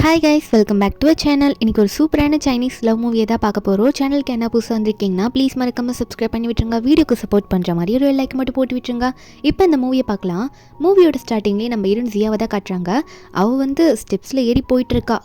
Hi guys, welcome back to a channel. இன்றைக்கி ஒரு சூப்பரான சைனீஸ் லவ் மூவியை தான் பார்க்க போகிறோம். சேனலுக்கு என்ன புதுசாக வந்திருக்கீங்கன்னா ப்ளீஸ் மறக்காமல் சப்ஸ்கிரைப் பண்ணி விட்டுருங்க. வீடியோக்கு சப்போர்ட் பண்ணுற மாதிரி ஒரு லைக் மட்டும் போட்டு விட்டுருங்க. இப்போ இந்த மூவியை பார்க்கலாம். மூவியோட ஸ்டார்டிங்லேயே நம்ம ஹீரோயின் ஜியாவை தான் காட்டுறாங்க. அவள் ஸ்டெப்ஸில் ஏறி போயிட்டுருக்கா.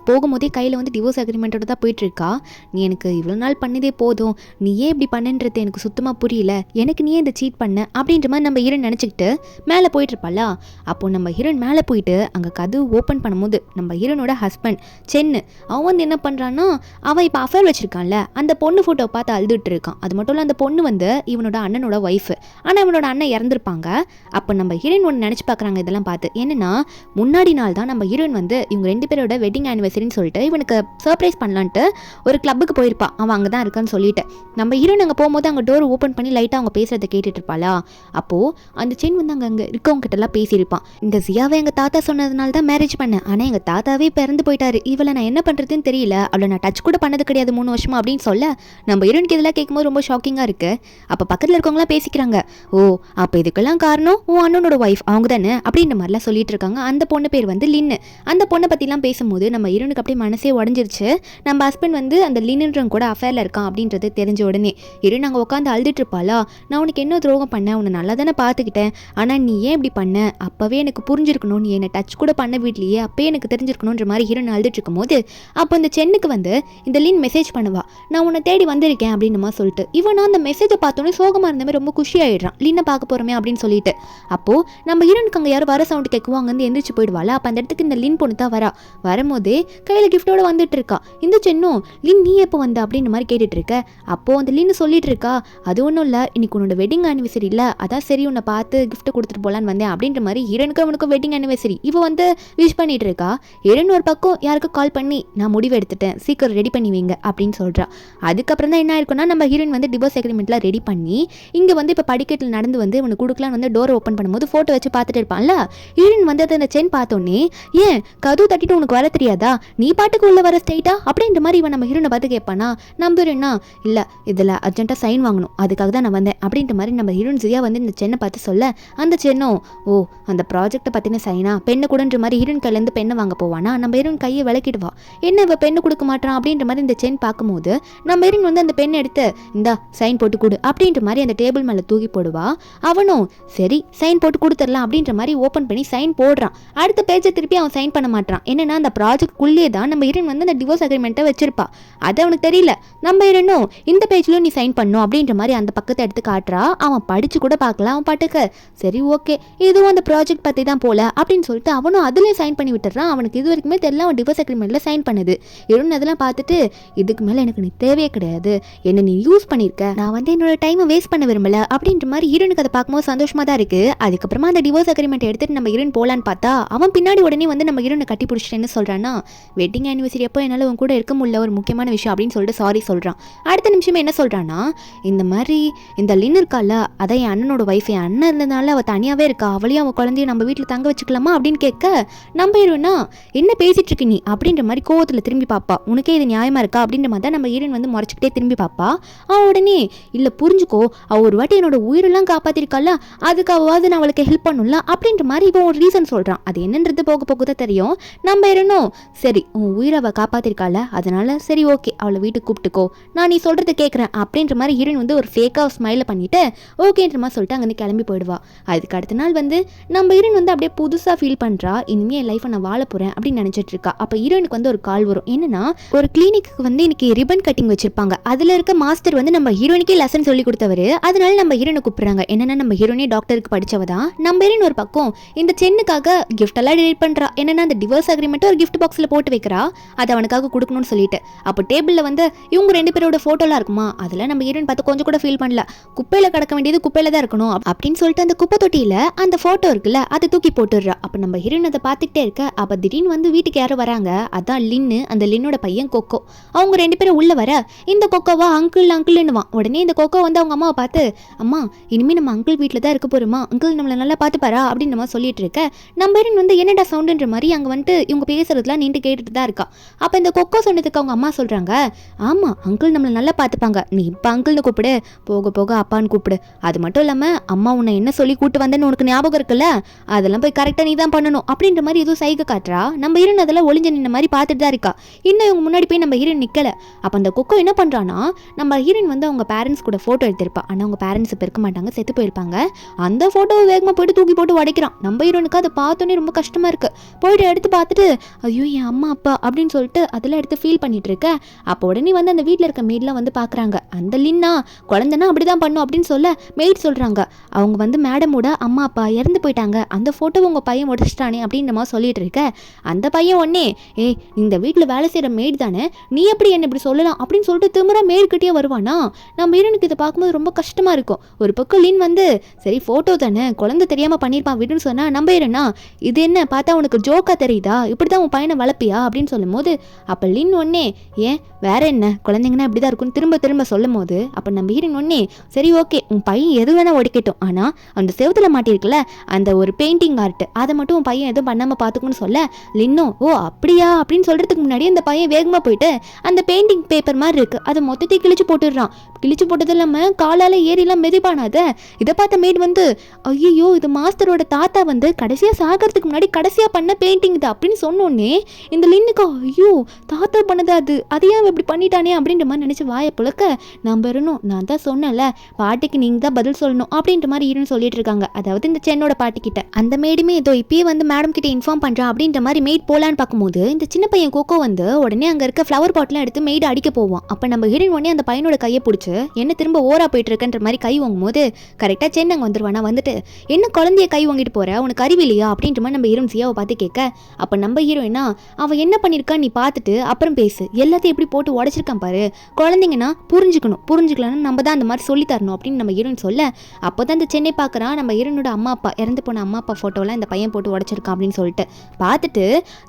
போகும்போதே கையில் டிவோர்ஸ் அக்ரிமெண்ட்டோட தான் போயிட்டுருக்கா. நீ எனக்கு இவ்வளோ நாள் பண்ணதே போதும், நீ ஏன் இப்படி பண்ணுன்றது எனக்கு சுத்தமாக புரியல, எனக்கு நீ இந்த சீட் பண்ண அப்படின்ற மாதிரி நம்ம ஹீரோயின் நினச்சிக்கிட்டு மேலே போயிட்டுருப்பாளா. அப்போது நம்ம ஹீரோயின் மேலே போயிட்டு அங்கே கதவு ஓப்பன் பண்ணும்போது நம்ம ஹீரோனோட ஹஸ்பண்ட் சென்னு அவன் என்ன பண்ணுறான்னா, அவன் இப்போ அஃபேர் வச்சிருக்கான்ல, அந்த பொண்ணு ஃபோட்டோ பார்த்து அழுதுட்டு இருக்கான். அது மட்டும் இல்லை, அந்த பொண்ணு இவனோட அண்ணனோட ஒய்ஃபு. ஆனால் இவனோட அண்ணன் இறந்துருப்பாங்க. அப்போ நம்ம ஹீரோயின் ஒன்று நினச்சி பார்க்குறாங்க இதெல்லாம் பார்த்து. என்னன்னா, முன்னாடி நாள் தான் நம்ம ஹீரோயின் இவங்க 2 பேரோட வெட்டிங் ஆனிவர்சரின்னு சொல்லிட்டு இவனுக்கு சர்ப்ரைஸ் பண்ணலான்ட்டு ஒரு கிளப்புக்கு போயிருப்பான். அவன் அங்கே தான் இருக்கான்னு சொல்லிட்டு நம்ம ஹீரோயின் அங்கே போகும்போது அங்கே டோர் ஓப்பன் பண்ணி லைட்டாக அவங்க பேசுறதை கேட்டுட்டு இருப்பாளா. அப்போது அந்த சென் அங்கே இருக்கவங்க கிட்டலாம் பேசியிருப்பான். இந்த ஜியாவை எங்கள் தாத்தா சொன்னதுனால தான் மேரேஜ் பண்ணேன், ஆனால் எங்கள் தாத்தாவே பிறந்து போயிட்டாரு, இவளை நான் என்ன பண்ணுறதுன்னு தெரியல, அவளை நான் டச் கூட பண்ணது கிடையாது 3 வருஷமா அப்படின்னு சொல்ல நம்ம ஹீரோனுக்கு இதெல்லாம் கேட்கும்போது ரொம்ப ஷாக்கிங்காக இருக்குது. அப்போ பக்கத்தில் இருக்கவங்களாம் பேசிக்கிறாங்க, ஓ அப்போ இதுக்கெல்லாம் காரணம் உன் அண்ணனோட ஒய்ஃப் அவங்க தானே அப்படின்ற மாதிரிலாம் சொல்லிட்டு இருக்காங்க. அந்த பொண்ணு பேர் லின்னு. அந்த பொண்ணை பற்றிலாம் பேசும்போது நம்ம ஹீரோனுக்கு அப்படியே மனசே உடஞ்சிருச்சு. நம்ம ஹஸ்பண்ட் அந்த லின்னுன்றவங்க கூட அஃபேரில் இருக்கான் அப்படின்றது தெரிஞ்ச உடனே ஹீரோன் அங்கே உட்காந்து அழுதுட்டு இருப்பாளா. நான் உனக்கு என்ன துரோகம் பண்ணேன், உன்னை நல்லா தானே பார்த்துக்கிட்டேன், ஆனால் நீ ஏன் இப்படி பண்ண, அப்போவே எனக்கு புரிஞ்சிருக்கணும், நீ என்னை டச் கூட பண்ண வீட்லையே அப்போயே எனக்கு தெரிஞ்சிருக்கணுன்ற மாதிரி ஹீரோன் அழுதுட்டு இருக்கும்போது அப்போ இந்த சென்னுக்கு இந்த லின் மெசேஜ் பண்ணுவா, நான் உன்னை தேடி வந்திருக்கேன் அப்படின்னு மாதிரி சொல்லிட்டு. இவனா அந்த மெசேஜை பார்த்தோன்னே சோகமாக இருந்த மாதிரி ரொம்ப குஷி ஆகிடுறான், லின்னை பார்க்க போகிறோமே அப்படின்னு சொல்லிட்டு. அப்போது நம்ம ஹீரோனுக்கு அங்கே யாரும் வர சவுண்டு கேட்குவோம், அங்கேருந்து எந்திரிச்சு போயிடுவாள். அப்போ அந்த இடத்துக்கு இந்த லின் பொண்ணு தான் வரும்போதே கையில் கிஃப்டோட வந்துட்டு இருக்கா. இந்த சென்னும் லின் நீ எப்போ வந்த அப்படின்ற மாதிரி கேட்டுட்டு இருக்க. அப்போது அந்த லின்னு சொல்லிட்டு இருக்கா, அது ஒன்றும் இல்லை, இன்னைக்கு உன்னோட வெட்டிங் ஆனிவர்சரி இல்லை, அதான் சரி உன்னை பார்த்து கிஃப்ட் கொடுத்துட்டு போகலான்னு வந்தேன் அப்படின்ற மாதிரி ஹீரோனுக்கு அவனுக்கு வெட்டிங் ஆனிவர்சரி இவ விஷ் பண்ணிட்டு இருக்கா. ஹீரோன் ஒரு பக்கம் யாருக்கு கால் பண்ணி நான் முடிவு எடுத்துட்டேன், சீக்கிரம் ரெடி பண்ணி வைங்க அப்படின்னு சொல்கிறா. அதுக்கப்புறம் தான் என்ன ஆயிருக்குன்னா, நம்ம ஹீரோயின் டிவோர்ஸ் அக்ரிமெண்ட்லாம் ரெடி பண்ணி இங்கே இப்போ படிக்கட்டில் நடந்து இவனுக்கு கொடுக்கலாம் டோர் ஓப்பன் பண்ணும்போது ஃபோட்டோ வச்சு பார்த்துட்டு இருப்பான்ல. ஹீரோயின் அந்த சென் பார்த்தோன்னே, ஏன் கதவு தட்டிட்டு உனக்கு வர தெரியாதா, நீ பாட்டுக்கு உள்ள வர ஸ்ட்ரைட்டா அப்படின்ற மாதிரி இவன் நம்ம ஹீரோனை பார்த்து கேட்பானா. நம்புறேன்னா இல்லை, இதில் அர்ஜென்ட்டாக சைன் வாங்கணும், அதுக்காக தான் நான் வந்தேன் அப்படின்ற மாதிரி நம்ம ஹீரோயின் ஜியா இந்த சென்னை பார்த்து சொல்ல, அந்த சென்னோ ஓ அந்த ப்ராஜெக்டை பற்றின சைனா பெண்ணை கூடன்ற மாதிரி ஹீரோயின் கையிலேருந்து பெண்ணை வாங்க போவானா. நம்ம ஹீரோயின் கையை விளக்கிடுவா, என்ன இவ பெண்ணு கொடுக்க மாட்டான் அப்படின்ற மாதிரி இந்த சென் பார்க்கும்போது நம்ம ஹீரோயின் அந்த பெண்ணை எடுத்து இந்தா சைன் போட்டு கொடு அப்படின்ற மாதிரி அந்த டேபிள் மேலே தூக்கி போடுவா. அவனும் சரி சைன் போட்டு கொடுத்துடலாம் அப்படின்ற மாதிரி ஓப்பன் பண்ணி சைன் போடுறான். அடுத்த பேஜை திருப்பி அவன் சைன் பண்ண மாட்டான். என்னன்னா அந்த ப்ராஜெக்ட்குள்ளே தான் நம்ம ஹீரோயின் அந்த டிவோர்ஸ் அக்ரிமெண்ட்டை வச்சிருப்பா. அது அவனுக்கு தெரியல. நம்ம ஹீரோனும் இந்த பேஜ்லையும் நீ சைன் பண்ணும் அப்படின்ற மாதிரி அந்த பக்கத்தை எடுத்து காட்டுறா. அவன் படிச்சு கூட பார்க்கலாம், அவன் பாட்டுக்கு சரி ஓகே இதுவும் அந்த ப்ராஜெக்ட் பற்றி தான் போல அப்படின்னு சொல்லிட்டு அவனும் அதுலேயும் சைன் பண்ணி விட்டுறான். அவனுக்கு இது வரைக்குமே தெரியல அவன் டிவோர்ஸ் அக்ரிமெண்ட்டில் சைன் பண்ணுது. ஹீரோயின் அதெல்லாம் பார்த்துட்டு இதுக்கு மேலே எனக்கு நீ தேவையே கிடையாது, என்ன நீ யூஸ் பண்ணியிருக்க, நான் என்னோட டைமை வேஸ்ட் பண்ண விரும்பல அப்படின்ற மாதிரி ஹீரோனுக்கு அதை பார்க்கும்போது சந்தோஷமாக தான் இருக்குது. அதுக்கப்புறமா அந்த டிவோர்ஸ் அக்ரிமெண்ட் எடுத்துட்டு நம்ம ஹீரோயின் போகலான்னு பார்த்தா அவன் பின்னாடி உடனே நம்ம ஹீரோனை கட்டி பிடிச்சிட்டு என்ன சொல்கிறான்னா, வெட்டிங் ஆனிவர்சரி அப்போ என்னால் உன் கூட இருக்க முடியல, ஒரு முக்கியமான விஷயம் அப்படின்னு சொல்லிட்டு சாரி சொல்கிறான். அடுத்த நிமிஷமே என்ன சொல்கிறான்னா, இந்த மாதிரி இந்த லின் இருக்கால, அதான் என் அண்ணனோட ஒய்ஃப், என் அண்ணன் இருந்ததுனால அவள் தனியாகவே இருக்கா, அவளையும் அவள் குழந்தைய நம்ம வீட்டில் தங்க வச்சுக்கலாமா அப்படின்னு கேட்க நம்ம ஹீரோனா என்ன பேசிட்டு இருக்கு நீ அப்படின்ற மாதிரி கோவத்தில் திரும்பி பார்ப்பா. உனக்கே இது நியாயமா இருக்கா அப்படின்ற மாதிரி தான் நம்ம ஹீரோயின் முறைச்சிக்கிட்டே திரும்பி பார்ப்பா. அவன் உடனே இல்லை புரிஞ்சுக்கோ, அவள் ஒரு வாட்டி என்னோட உயிரெல்லாம் காப்பாத்திருக்கால, அதுக்காவது நான் அவளுக்கு ஹெல்ப் பண்ணும்ல அப்படின்ற மாதிரி இவன் ஒரு ரீசன் சொல்கிறான். அது என்னன்றது போக போக தான் தெரியும். நம்ம ஹீரோனும் சரி உன் உயிரை அவள் காப்பாத்திருக்கால, அதனால சரி ஓகே அவளை வீட்டுக்கு கூப்பிட்டுக்கோ, நான் நீ சொல்கிறத கேட்குறேன் அப்படின்ற மாதிரி ஹீரோயின் ஒரு ஃபேக்காக ஸ்மைலை பண்ணிட்டு ஓகேன்ற மாதிரி சொல்லிட்டு அங்கே கிளம்பி போயிடுவா. அதுக்கு அடுத்த நாள் நம்ம ஹீரோயின் அப்படியே புதுசாக ஃபீல் பண்ணுறா, இனிமேல் என் லைஃப்பை நான் வாழ போகிறேன் அப்படின்னு நினச்சிட்டு இருக்கா. அப்போ ஹீரோயினுக்கு ஒரு கால் வரும். என்னன்னா ஒரு கிளினிக்கு இன்னைக்கு ரிப்பன் கட்டிங் வச்சிருப்பாங்க, அதில் இருக்க மாஸ்டர் நம்ம ஹீரோயினுக்கே லெசன் சொல்லி கொடுத்தவர், அதனால நம்ம ஹீரோனை கூப்பிடுறாங்க. என்னன்னா நம்ம ஹீரோனே டாக்டருக்கு படிச்சவ தான். நம்ம ஹீரோயின் ஒரு பக்கம் இந்த சென்னுக்காக கிஃப்ட் எல்லாம் டெலிட் பண்ணுறா. என்னன்னா அந்த டிவோர்ஸ் அக்ரிமெண்ட் ஒரு கிஃப்ட் பாக்ஸில் போட்டு வைக்கிறா, அதை அவனுக்காக கொடுக்கணும்னு சொல்லிட்டு. அப்போ டேபிளில் இவங்க 2 பேரோட ஃபோட்டோலாம் இருக்குமா, அதில் நம்ம ஹீரோயின் பார்த்து கொஞ்சம் கூட ஃபீல் பண்ணல, குப்பையில் கிடக்க வேண்டியது குப்பையில் தான் இருக்கணும் அப்படின்னு சொல்லிட்டு அந்த குப்பை தொட்டியில் அந்த ஃபோட்டோ இருக்குல்ல அதை தூக்கி போட்டுடுறா. அப்போ நம்ம ஹீரோயின் அதை பார்த்துக்கிட்டே இருக்க. அப்போ திடீர்னு வீட்டுக்கு யாரும் வராங்க, அதான் லின்னு, அந்த லின்னோட பையன் கொக்கோ. அவங்க 2 பேரும் உள்ள வர இந்த கொக்கோவா அங்கிள் அங்கிள்னுவான். உடனே இந்த கொக்கோ அவங்க அம்மாவை பார்த்து, அம்மா இனிமேல் நம்ம அங்கிள் வீட்டில் தான் இருக்க போகிறோமா, அங்கிள் நம்மளை நல்லா பார்த்துப்பாரா அப்படின்னு நம்ம சொல்லிட்டு இருக்க. நம்ம ஹீரோயின் என்னடா சவுண்டுன்ற மாதிரி அங்கே இவங்க பேசுறதுலாம் நின்று கேட்டுட்டு தான் இருக்கா. அப்போ இந்த கொக்கோ சொன்னதுக்கு அவங்க அம்மா சொல்கிறாங்க, ஆமாம் அங்கிள் நம்மளை நல்லா பார்த்துப்பாங்க, நீ இப்போ அங்கிள்னு கூப்பிடு, போக போக அப்பான்னு கூப்பிடு, அது மட்டும் இல்லாமல் அம்மா உன்னை என்ன சொல்லி கூட்டு வந்தேன்னு உனக்கு ஞாபகம் இருக்குல்ல, அதெல்லாம் போய் கரெக்டாக நீ தான் பண்ணணும் அப்படின்ற மாதிரி எதுவும் சைகை காட்டுறா. நம்ம நம்ம ஹீரோயின் அதெல்லாம் ஒளிஞ்சு நின்ன மாதிரி பார்த்துட்டு தான் இருக்கா. இன்னும் இவங்க முன்னாடி போய் நம்ம ஹீரோயின் நிற்கல. அப்போ அந்த கொக்கோ என்ன பண்ணுறான்னா, நம்ம ஹீரோயின் வந்து அவங்க பேரண்ட்ஸ் கூட ஃபோட்டோ எடுத்திருப்பா. ஆனால் அவங்க பேரண்ட்ஸ் இப்போ இருக்க மாட்டாங்க, செத்து போயிருப்பாங்க. அந்த ஃபோட்டோவை வேகமாக போயிட்டு தூக்கி போட்டு உடைக்கிறான். நம்ம ஹீரோனுக்கு அதை பார்த்தோன்னே ரொம்ப கஷ்டமாக இருக்குது. போயிட்டு எடுத்து பார்த்துட்டு ஐயோ என் அம்மா அப்பா அப்படின்னு சொல்லிட்டு அதெல்லாம் எடுத்து ஃபீல் பண்ணிட்டு இருக்க. அப்போ உடனே வந்து அந்த வீட்டில் இருக்க மெய்ட்லாம் வந்து பார்க்குறாங்க. அந்த லின்னா குழந்தைன்னா அப்படி தான் பண்ணும் அப்படின்னு சொல்ல மெய்ட் சொல்கிறாங்க, அவங்க வந்து மேடமோட அம்மா அப்பா இறந்து போயிட்டாங்க, அந்த ஃபோட்டோவை உங்கள் பையன் உடச்சிட்டானே அப்படின்ற மாதிரி சொல்லிட்டு இருக்க. அந்த பையன் உடனே இந்த வீட்டில் வேலை செய்கிற மெய்ட் தானே, நீ எப்படி என்ன இப்படி சொல்லலாம் அப்படின்னு சொல்லிட்டு திமிரா மேற்கிட்டே வருவானா. நம்ம ஹீரோனுக்கு இதை பார்க்கும்போது ரொம்ப கஷ்டமாக இருக்கும். ஒரு பக்கம் லின் வந்து சரி ஃபோட்டோ தானே குழந்தை தெரியாமல் பண்ணியிருப்பான் விடுன்னு சொன்னால், நம்ம ஹீரோனா இது என்ன பார்த்தா உனக்கு ஜோக்காக தெரியுதா, இப்படி தான் உன் பையனை வளர்ப்பியா அப்படின்னு சொல்லும் போது, அப்போ லின் ஒன்னே ஏன் வேற என்ன குழந்தைங்கன்னா இப்படி தான் இருக்குன்னு திரும்ப திரும்ப சொல்லும் போது, அப்போ நம்ம ஹீரோயின் ஒன்னே சரி ஓகே உன் பையன் எது வேணால் ஒடிக்கட்டும், ஆனால் அந்த செவத்தில் மாட்டியிருக்குல்ல அந்த ஒரு பெயிண்டிங் ஆர்ட் அதை மட்டும் உன் பையன் எதுவும் பண்ணாமல் பார்த்துக்குன்னு சொல்ல, லின்னும் ஓ அப்படியா அப்படின்னு சொல்கிறதுக்கு முன்னாடி அந்த பையன் வேகமாக போயிட்டு அந்த பெயிண்டிங் பேப்பர் மாதிரி இருக்குது அதை மொத்தத்தை கிழிச்சு போட்டுடுறான். கிழிச்சு போட்டது இல்லாமல் காலால் ஏறிலாம் மெதிப்பானாத. இதை பார்த்த மேட் வந்து ஐயோ இது மாஸ்டரோட தாத்தா வந்து கடைசியாக சாகிறதுக்கு முன்னாடி கடைசியாக பண்ண பெயிண்டிங் இது அப்படின்னு சொன்னோன்னே இந்த லின்னுக்கா ஐயோ தாத்தா பண்ணது அது ஏன் இப்படி பண்ணிட்டானே அப்படின்ற மாதிரி நினச்சி வாயை புழக்க, நம்ம இருணும் நான் தான் சொன்னேன்ல பாட்டிக்கு நீங்கள் தான் பதில் சொல்லணும் அப்படின்ற மாதிரி ஹீரோன்னு சொல்லிட்டு இருக்காங்க. அதாவது இந்த சென்னோட பாட்டிக்கிட்ட அந்த மேடுமே ஏதோ இப்பயே வந்து மேடம் கிட்ட இன்ஃபார்ம் பண்ணுறா அப்படின்ற மாதிரி மெய்ட் போலான்னு பார்க்கும்போது இந்த சின்ன பையன் கோகோ வந்து உடனே அங்கே இருக்க ஃப்ளவர் பாட்டிலாம் எடுத்து மெய்டு அடிக்க போவான். அப்போ நம்ம ஹீரோயின் உடனே அந்த பையனோட கையை பிடிச்சி என்ன திரும்ப ஓரா போயிட்டு இருக்கன்ற மாதிரி கை வாங்கும் போது கரெக்டாக சென்னை அங்கே வந்துருவானா. வந்துட்டு என்ன குழந்தைய கை வாங்கிட்டு போற உனக்கு அறிவு இல்லையா அப்படின்ற மாதிரி நம்ம ஹீரோயின் சியாவை பார்த்து கேட்க, அப்போ நம்ம ஹீரோயினா அவன் என்ன பண்ணியிருக்கான்னு நீ பார்த்துட்டு அப்புறம் பேசு, எல்லாத்தையும் எப்படி போட்டு உடச்சிருக்கான் பாரு, குழந்தைங்கன்னா புரிஞ்சுக்கலாம்னு நம்ம தான் அந்த மாதிரி சொல்லி தரணும் அப்படின்னு நம்ம ஹீரோயின் சொல்ல, அப்போ தான் இந்த சென்னை பார்க்குறான் நம்ம ஹீரோனோட அம்மா அப்பா இறந்து போன அம்மா அப்பா ஃபோட்டோலாம் இந்த பையன் போட்டு உடச்சிருக்கான் அப்படின்னு சொல்லிட்டு பார்த்துட்டு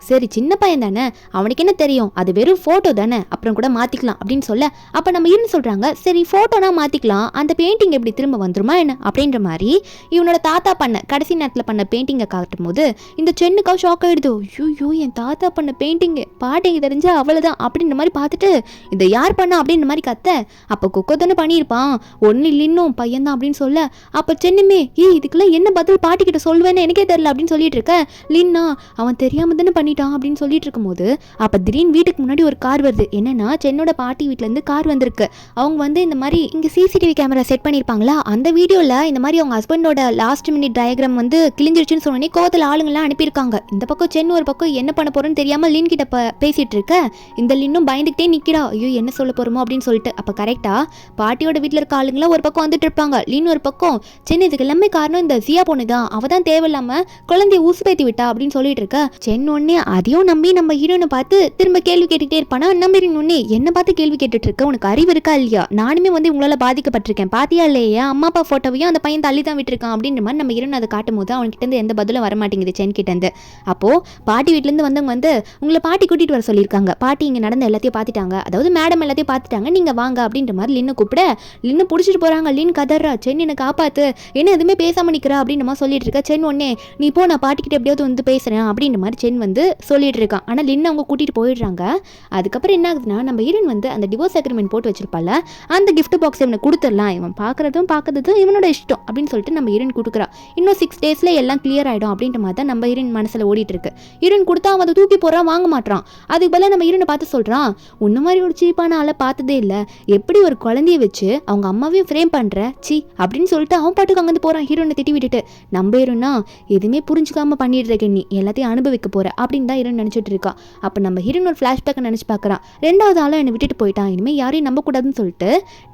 சரி சின்ன பையன் தானே அவனுக்கு என்ன தெரியும், அது வெறும் ஃபோட்டோ தானே அப்புறம் கூட மாற்றிக்கலாம் அப்படின்னு சொல்ல, அப்போ நம்ம ஹீரோயின் சொல்கிறாங்க சரி ஃபோட்டோனா மாற்றிக்கலாம் அந்த பெயிண்டிங் எப்படி திரும்ப வந்துருமா என்ன அப்படின்ற மாதிரி இவனோட தாத்தா பண்ண கடைசி நேரத்தில் பண்ண பெயிண்டிங்கை காட்டும் போது இந்த சென்னுக்கா ஷாக் ஆகிடுது. ஐயோ என் தாத்தா பண்ண பெயிண்டிங்கு பாட்டிங்க தெரிஞ்சா அவ்வளோதான் அப்படின்ற மாதிரி பார்த்துட்டு இதை யார் பண்ணா அப்படின்ற மாதிரி கத்த, அப்போ கொக்கோ தானே பண்ணியிருப்பான் ஒன்றும் இல்லைன்னும் பையன் தான் அப்படின்னு சொல்ல, அப்போ சென்னுமே இதுக்கெல்லாம் என்ன பதில் பாட்டிக்கிட்ட சொல்லுவேன்னு எனக்கே தெரியல அப்படின்னு சொல்லிட்டு இருக்க. லின்னா அவன் தெரியாமல் தானே பண்ணிட்டான் அப்படின்னு சொல்லிட்டு இருக்கும்போது அப்போ திடீர்னு வீட்டுக்கு முன்னாடி ஒரு கார் வருது. என்னன்னா சென்னோட பாட்டி வீட்டிலேருந்து கார் வந்திருக்கு. அவங்க வந்து இந்த மாதிரி இங்கே சிசிடிவி கேமரா செட் பண்ணியிருப்பாங்களா, அந்த வீடியோவில் இந்த மாதிரி அவங்க ஹஸ்பண்டோட லாஸ்ட் மினிட் டயக்ராம் வந்து கிழிஞ்சிருச்சுன்னு சொன்னோன்னே கோவத்தில் ஆளுங்கள்லாம் அனுப்பியிருக்காங்க. இந்த பக்கம் சென்னு ஒரு பக்கம் என்ன பண்ண போகிறோன்னு தெரியாமல் லின் கிட்ட பேசிகிட்டு இருக்க. இந்த லின்னும் பயந்துக்கிட்டே நிற்கிறா, ஐயோ என்ன சொல்ல போகிறோமோ அப்படின்னு சொல்லிட்டு. அப்போ கரெக்டாக பாட்டியோட வீட்டில் இருக்க ஆளுங்களாம் ஒரு பக்கம் வந்துட்டு இருப்பாங்க. லின் ஒரு பக்கம் சென்னு இதுக்கு எல்லாமே காரணம் இந்த ஜியா பொண்ணு தான், அவள் தான் தேவையில்லாமல் குழந்தைய ஊசுபேத்தி விட்டா அப்படின்னு சொல்லிட்டு இருக்க. சென் ஒன்னே அதையும் நம்பி நம்ம ஹீரோனை பார்த்து திரும்ப கேள்வி கேட்டுக்கிட்டே இருப்பானா. நம்ம ஒன்னே என்ன பார்த்து கேள்வி கேட்டுட்டு இருக்க, உனக்கு அறிவு இருக்கா இல்லையா, நானுமே வந்து உங்களால் பாதிக்கப்பட்டிருக்கேன் பாத்தியா இல்லையா, அம்மா அப்பா ஃபோட்டோவையும் அந்த பையன் தள்ளி தான் விட்டுருக்கான் அப்படின்ற மாதிரி நம்ம ஹீரோன் அதை காட்டும் போது அவன்கிட்ட எந்த பதிலும் வர மாட்டேங்குது சென் கிட்டேருந்து. அப்போது பாட்டி வீட்டிலேருந்து வந்தவங்க வந்து உங்களை பாட்டி கூட்டிகிட்டு வர சொல்லியிருக்காங்க, பாட்டி இங்கே நடந்த எல்லாத்தையும் பார்த்துட்டாங்க, அதாவது மேடம் எல்லாத்தையும் பார்த்துட்டாங்க, நீங்கள் வாங்க அப்படின்ற மாதிரி லின்னு கூப்பிட லின்னு பிடிச்சிட்டு போகிறாங்க. லின் கதறா, சென் என்னை காப்பாற்று, என்ன எதுவுமே பேசாமல் நிற்கிறா அப்படின்ற மாதிரி சொல்லிட்டு இருக்கா. சென் ஒன்னே நீ போ நான் பாட்டிக்கிட்ட எப்படியாவது வந்து பேசுகிறேன் அப்படின்ற மாதிரி சென் வந்து சொல்லிட்டு இருக்கான். ஆனால் லின்னு அவங்க கூட்டிகிட்டு போயிடுறாங்க. அதுக்கப்புறம் என்ன ஆகுதுன்னா நம்ம ஹீரோன் வந்து அந்த டிவோர்ஸ் அக்ரிமெண்ட் போட்டு வச்சிருப்பால அந்த கிஃப்ட் பாக்ஸ் இவனை கொடுத்துடலாம், இவன் பார்க்கறதும் இவனோட இஷ்டம் அப்படின்னு சொல்லிட்டு நம்ம ஹீரோன் கொடுக்குறா. இன்னும் 6 daysல எல்லாம் கிளியர் ஆகிடும் அப்படின்ற மாதிரி தான் நம்ம ஹீரோன் மனசில் ஓடிட்டு இருக்கு. ஹீரோன் கொடுத்தா அவன் அதை தூக்கி போகிறான், வாங்க மாட்டான். அதுக்கு பதிலாக நம்ம ஹீரோனை பார்த்து சொல்கிறான், உன்ன மாதிரி ஒரு சீப்பான ஆளை பார்த்ததே இல்லை, எப்படி ஒரு குழந்தைய வச்சு அவங்க அம்மாவையும் ஃப்ரேம் பண்ணுற சி அப்படின்னு சொல்லிட்டு அவன் பாட்டுக்கு அங்கேருந்து போகிறான். ஹீரோனை திட்டி விட்டுட்டு நம்ம ஹீரோனா எதுவுமே புரிஞ்சுக்காம பண்ணிடுறேன், நீ எல்லாத்தையும் அனுபவிக்க போகிற அப்படின்னு தான் ஹீரோன் நினச்சிட்டு இருக்கா. அப்போ நம்ம ஹீரோன் ஒரு ஃப்ளாஷ்பேக்கை நினச்சி பார்க்குறான், 2வது ஆளாக என்னை விட்டுட்டு போயிட்டான், இனிமேல் யாரையும் நம்பக்கூடாதுன்னு சொல்லிட்டு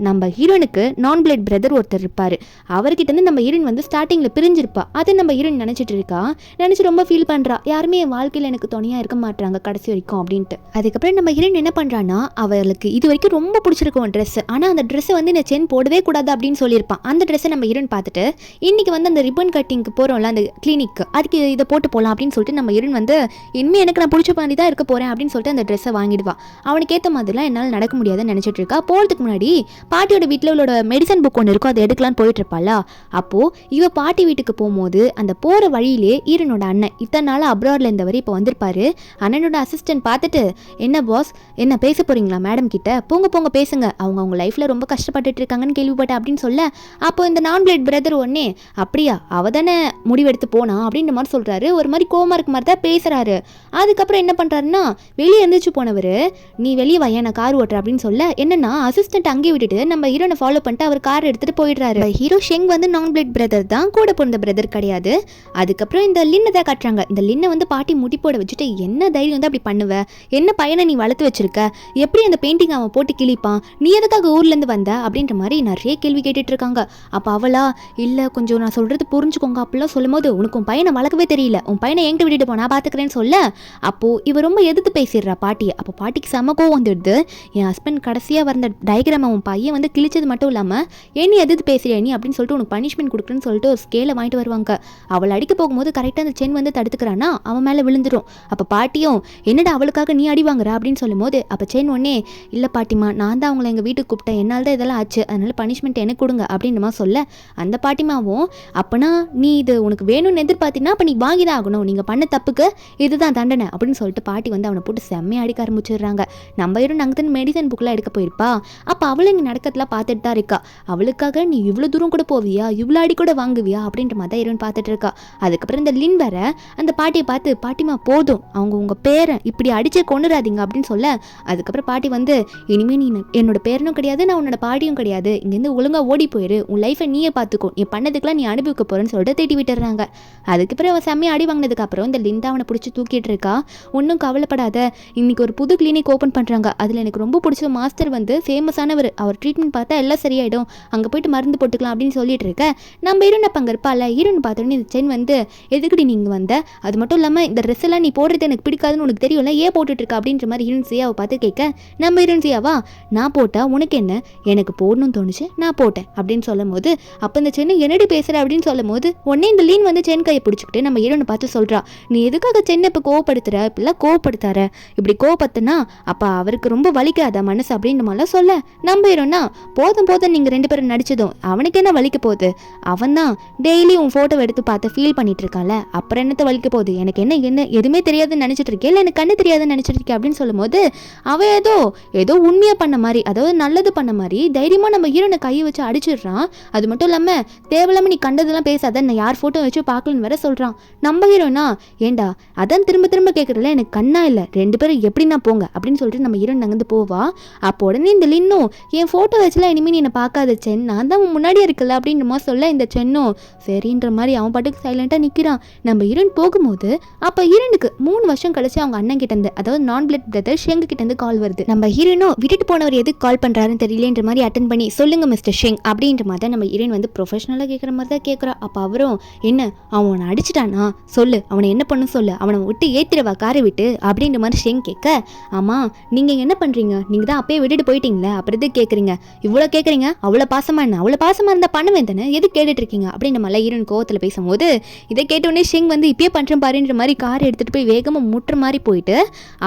நம்ம ஹீரோனுக்கு நான் பிளட் பிரதர் ஒருத்தர் இருப்பார், அவர்கிட்ட இருந்து நம்ம ஹீரோயின் வந்து ஸ்டார்டிங்கில் பிரிஞ்சிருப்பா. அதை நம்ம ஹீரோயின் நினச்சிட்டு இருக்கா, நினச்சி ரொம்ப ஃபீல் பண்ணுறா, யாருமே என் வாழ்க்கையில் எனக்கு துணையாக இருக்க மாட்டாங்க கடைசி வரைக்கும் அப்படின்ட்டு. அதுக்கப்புறம் நம்ம ஹீரோயின் என்ன பண்ணுறான்னா அவளுக்கு இது வரைக்கும் ரொம்ப பிடிச்சிருக்கும் ட்ரெஸ், ஆனால் அந்த ட்ரெஸ்ஸை வந்து இந்த சென் போடவே கூடாது அப்படின்னு சொல்லியிருப்பான். அந்த ட்ரெஸ்ஸை நம்ம ஹீரோயின் பார்த்துட்டு இன்னைக்கு வந்து அந்த ரிப்பன் கட்டிங்க்கு போகிறோம்ல அந்த கிளினிக், அதுக்கு இதை போட்டு போகலாம் அப்படின்னு சொல்லிட்டு நம்ம ஹீரோயின் வந்து இனிமேல் எனக்கு நான் பிடிச்ச பண்ணி தான் இருக்க போகிறேன் அப்படின்னு சொல்லிட்டு அந்த ட்ரெஸ்ஸை வாங்கிடுவா. அவனுக்கு ஏற்ற மாதிரிலாம் என்னால் நடக்க முடியாதுன்னு நினச்சிட்டு இருக்கா. போகிறதுக்கு முன்னாடி பாட்டியோட வீட்டில் உள்ளோட மெடிசன் புக் ஒன்று இருக்கும், அதை எடுக்கலான்னு போயிட்டு இருப்பாளா. அப்போது இவ பாட்டி வீட்டுக்கு போகும்போது அந்த போகிற வழியிலே ஈரனோட அண்ணன் இத்தனை நாள் அப்ராட்ல இருந்தவர் இப்போ வந்திருப்பாரு. அண்ணனோட அசிஸ்டன்ட் பார்த்துட்டு என்ன பாஸ் என்ன பேச போறீங்களா மேடம் கிட்ட, போங்க பேசுங்க, அவங்க லைஃப்ல ரொம்ப கஷ்டப்பட்டுட்டு இருக்காங்கன்னு கேள்விப்பட்டேன் அப்படின்னு சொல்ல, அப்போ இந்த நான் பிளட் பிரதர் ஒன்னே அப்படியா அவ தானே முடிவெடுத்து போனா அப்படின்ற மாதிரி சொல்றாரு. ஒரு மாதிரி கோமா இருக்க மாதிரி தான் பேசுறாரு. சொல்கிறாரு. அதுக்கப்புறம் என்ன பண்ணுறாருன்னா வெளியே எழுந்திரிச்சு போனவர் நீ வெளியே வா நான் கார் ஓட்டுற அப்படின்னு சொல்ல என்னன்னா அசிஸ்டன்ட் அங்கேயே விட்டுட்டு நம்ம ஹீரோனை ஃபாலோ பண்ணிட்டு அவர் கார் எடுத்துகிட்டு போயிடுறாரு. ஹீரோ ஷெங் வந்து நான் பிளட் பிரதர் தான், கூட பிறந்த பிரதர் கிடையாது. அதுக்கப்புறம் இந்த லின்னை தான் காட்டுறாங்க. இந்த லின்னை வந்து பாட்டி முடி போட வச்சுட்டு என்ன தைரியம் வந்து அப்படி பண்ணுவ, என்ன பையனை நீ வளர்த்து வச்சிருக்க, எப்படி அந்த பெயிண்டிங் அவன் போட்டு கிழிப்பான், நீ எதுக்காக ஊர்லேருந்து வந்த அப்படின்ற மாதிரி நிறைய கேள்வி கேட்டுட்டு இருக்காங்க. அப்போ அவளா இல்லை கொஞ்சம் நான் சொல்கிறது புரிஞ்சுக்கோங்க அப்படிலாம் சொல்லும் போது உனக்கு உன் பையனை வளர்க்கவே தெரியல, உன் பையனை என்கிட்ட விட்டுட்டு போ நான் பார்த்துக்கிறேன்னு சொல்ல அப்போது இவ ரொம்ப எதிர்த்து பேசிடுறா பாட்டியை. அப்போ பாட்டிக்கு செம கோவம் வந்துடுது. என் ஹஸ்பண்ட் கடைசியாக வந்த டயக்ராம் அவன் பையன் வந்து கிழிச்சது மட்டும் இல்லாமல் ஏன் எதிர்த்து பேசுறியா நீ அப்படின்னு சொல்லிட்டு உனக்கு பனிஷ்மெண்ட் கொடுக்குறேன்னு சொல்லிட்டு ஒரு ஸ்கேலை வாங்கிட்டு வருவாங்க. அவள் அடிக்க போகும்போது கரெக்டாக அந்த சென் வந்து தடுத்துக்கிறான்னா அவன் மேலே விழுந்துடும். அப்போ பாட்டியும் என்னடா அவளுக்காக நீ அடி வாங்குற அப்படின்னு சொல்லும் போது அப்போ சென் ஒன்னே இல்லை பாட்டிமா நான் தான் அவங்கள எங்கள் வீட்டுக்கு கூப்பிட்டேன், என்னால் தான் இதெல்லாம் ஆச்சு, அதனால பனிஷ்மெண்ட் எனக்கு கொடுங்க அப்படின்னுமா சொல்ல அந்த பாட்டிமாவும் அப்போனா நீ இது உனக்கு வேணும்னு எதிர்பார்த்தினா அப்போ நீ வாங்கி தான் ஆகணும், நீங்கள் பண்ண தப்புக்கு இதுதான் தண்டனை அப்படின்னு சொல்லிட்டு பாட்டி வந்து அவனை போட்டு செம்மையாக அடிக்க ஆரம்பிச்சிடுறாங்க. நம்ம இருந்து அங்கே தான் மெடிசன் புக்கெலாம் எடுக்க போயிருப்பா. அப்போ அவளை இங்கே நடக்கிறதுலாம் பார்த்துட்டு தான் இருக்கா. அவளுக்காக நீ இவ்வளோ தூரம் கூட போவியா, இவ்வளோ அடி கூட வாங்குவியா அப்படின்ற மாதிரி தான் ஹீரோயின் பார்த்துட்டு இருக்கா. அதுக்கப்புறம் இந்த லின் வேற அந்த பாட்டியை பார்த்து பாட்டிமா போதும் அவங்க உங்கள் பேரை இப்படி அடிச்சே கொண்டுறாதீங்க அப்படின்னு சொல்ல அதுக்கப்புறம் பாட்டி வந்து இனிமேல் நீ என்னோட பேரனும் கிடையாது நான் உன்னோட பாட்டியும் கிடையாது, இங்கேருந்து ஒழுங்காக ஓடி போயிரு, உன் லைஃபை நீயே பார்த்துக்கோ, நீ பண்ணதுக்கெல்லாம் நீ அனுபவிக்க போகிறேன்னு சொல்லிட்டு தேட்டி விட்டுறாங்க. அதுக்கப்புறம் அவன் செம்மையை அடி வாங்கினதுக்கு அப்புறம் இந்த லின் தான் அவனை பிடிச்சி தூக்கிட்டு இருக்கா. ஒன்றும் கவலைப்படாத, இன்னைக்கு ஒரு புது கிளினிக் ஓப்பன் பண்ணுறாங்க, அதில் எனக்கு ரொம்ப பிடிச்ச மாஸ்டர் வந்து ஃபேமஸானவர், அவர் ட்ரீட்மெண்ட் பார்த்தா எல்லாம் சரியாயிடும், அங்கே போயிட்டு மருந்து போட்டுக்கலாம் அப்படின்னு சொல்லிட்டு இருக்க நம்ம ஹீரோன் அப்போ அங்கே இருப்பாள். ஹீரோன் பார்த்தோன்னே இந்த சென் வந்து எதுக்குடி நீங்கள் வந்த, அது மட்டும் இல்லாமல் இந்த ட்ரெஸ் எல்லாம் நீ போடுறது எனக்கு பிடிக்காதுன்னு உனக்கு தெரியும்ல, ஏன் போட்டுட்டு இருக்கா அப்படின்ற மாதிரி ஹீரோன் சியாவை பார்த்து கேட்க நம்ம ஹீரோன் சியாவா நான் போட்டால் உனக்கு என்ன, எனக்கு போடணும்னு தோணுச்சு நான் போட்டேன் அப்படின்னு சொல்லும் போது அப்போ இந்த சென்னை என்னடி பேசுகிற அப்படின்னு சொல்லும் போது உடனே இந்த லீன் வந்து சென் கையை பிடிச்சிக்கிட்டு நம்ம ஹீரோனை பார்த்து சொல்கிறா நீ எதுக்காக சென்னை இப்போ கோவப்படுத்துற, இப்படிலாம் கோவப்படுத்தார, இப்படி கோவப்படுத்தினா அப்போ அவருக்கு ரொம்ப வலிக்காத மனசு அப்படின்னு மாதிரிலாம் சொல்ல நம்ம ஹீரோனா போதும் போதும் நீங்கள் ரெண்டு பேரும் நடிச்சதும் அவனுக்கு என்ன வலிக்க போகுது, அவன் தான் டெய்லி உன் ஃபோட்டோ எடுத்து பார்த்து ஃபீல் பண்ணிட்டு இருக்கால, அப்புறம் என்னத்தை வலிக்க போகுது, எனக்கு என்ன எதுவுமே தெரியாதுன்னு நினச்சிட்டு இருக்கேன், இல்லை எனக்கு கண்ணு தெரியாதுன்னு நினச்சிட்டு இருக்கேன் அப்படின்னு சொல்லும் போது அவன் ஏதோ உண்மையாக பண்ண மாதிரி அதாவது நல்லது பண்ண மாதிரி தைரியமாக நம்ம ஹீரோனை கையை வச்சு அடிச்சிடுறான். அது மட்டும் இல்லாமல் தேவையில்லாமல் நீ கண்டதெல்லாம் பேசாத, நான் யார் ஃபோட்டோ வச்சு பார்க்கலன்னு வேற சொல்கிறான். நம்ம ஹீரோனா ஏண்டா அதான் திரும்ப திரும்ப கேட்குறல எனக்கு கண்ணா இல்லை, ரெண்டு பேரும் எப்படின்னா போங்க அப்படின்னு சொல்லிட்டு நம்ம ஹீரோன் நகர்ந்து போவா. அப்போ உடனே இந்த லின்னும் என் ஃபோட்டோ வச்சுலாம் இனிமேல் நீ என்னை பார்க்காத சென், நான் தான் முன்னாடியே இருக்குல்ல அப்படின்ற மாதிரி சொல்ல இந்த சென்னும் சரின்ற மாதிரி அவன் பாட்டுக்கு சைலண்டாக நிற்கிறான். நம்ம ஹீரோன் போகும்போது அப்போ ஹீரோனுக்கு 3 வருஷம் கழிச்சு அவங்க அண்ணன் கிட்டேருந்து அதாவது நான் பிளட் பிரதர் ஷெங் கிட்டேருந்து கால் வருது. நம்ம ஹீரோனும் விட்டுட்டு போனவர் எதுக்கு கால் பண்ணுறாருன்னு தெரியலன்ற மாதிரி அட்டன் பண்ணி சொல்லுங்க மிஸ்டர் ஷெங் அப்படின்ற மாதிரி தான் நம்ம ஹீரோயின் வந்து ப்ரொஃபஷனலாக கேட்குற மாதிரி தான் கேட்குறா. அப்போ அவரும் என்ன அவனை அடிச்சிட்டானா சொல்லு, அவனை என்ன பண்ணு சொல்லு, அவனை விட்டு ஏற்றிடவா காரை விட்டு அப்படின்ற மாதிரி ஷெங் கேட்க ஆமாம் நீங்கள் என்ன பண்ணுறீங்க, நீங்கள் தான் அப்பயே விட்டுட்டு போயிட்டீங்களே அப்புறம் எது கேட்குறீங்க, இவ்வளோ கேட்குறீங்க, அவ்வளோ பாசமாக என்ன, அவ்வளோ பாசமாக இருந்தால் பண்ணுவேன் தானே, எது கேட்டுட்டு இருக்கீங்க அப்படின்னு நம்ம ஹீரோயின் கோவத்தில் பேசும்போது இதை கேட்டோடனே ஷெங் வந்து இப்பயே பண்ணுறேன் பாருன்ற மாதிரி காரை எடுத்துகிட்டு போய் வேகமாக முட்டுற மாதிரி போயிட்டு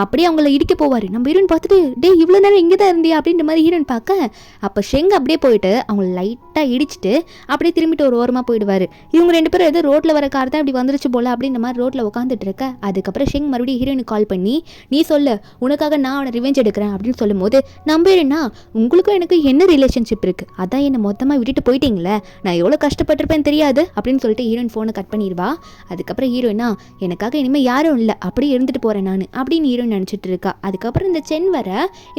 அப்படியே அவங்கள இடிக்க போவார். நம்ம ஹீரோயின் பார்த்துட்டு டே இவ்வளோ நேரம் இங்கே தான் இருந்தியா அப்படின்ற மாதிரி ஹீரோயின் பார்க்க அப்போ ஷெங் அப்படியே போயிட்டு அவங்கள லைட்டாக இடிச்சிட்டு அப்படியே திரும்பிட்டு ஒரு ஓரமாக போயிடுவார். இவங்க ரெண்டு பேரும் எது ரோட்டில் வர கார் தான் இப்படி வந்துருச்சு போல அப்படின்ற மாதிரி ரோட்டில் உட்காந்துட்டு இருக்க அதுக்கப்புறம் ஷெங் மறுபடியும் ஹீரோயினுக்கு கால் பண்ணி நீ சொல்லு உனக்காக நான் அவனை ரிவெஞ்ச் எடுக்கிறேன் அப்படின்னு சொல்லும் போது நம்புறேன்னா உங்களுக்கும் எனக்கு என்ன ரிலேஷன்ஷிப் இருக்குது, அதான் என்னை மொத்தமாக விட்டுட்டு போயிட்டீங்களே, நான் எவ்வளோ கஷ்டப்பட்டிருப்பேன்னு தெரியாது அப்படின்னு சொல்லிட்டு ஹீரோயின் ஃபோனை கட் பண்ணிடுவா. அதுக்கப்புறம் ஹீரோயினா எனக்காக இனிமேல் யாரும் இல்லை அப்படியே இருந்துட்டு போகிறேன் நான் அப்படின்னு ஹீரோயின் நினச்சிட்டு இருக்கா. அதுக்கப்புறம் இந்த சென் வர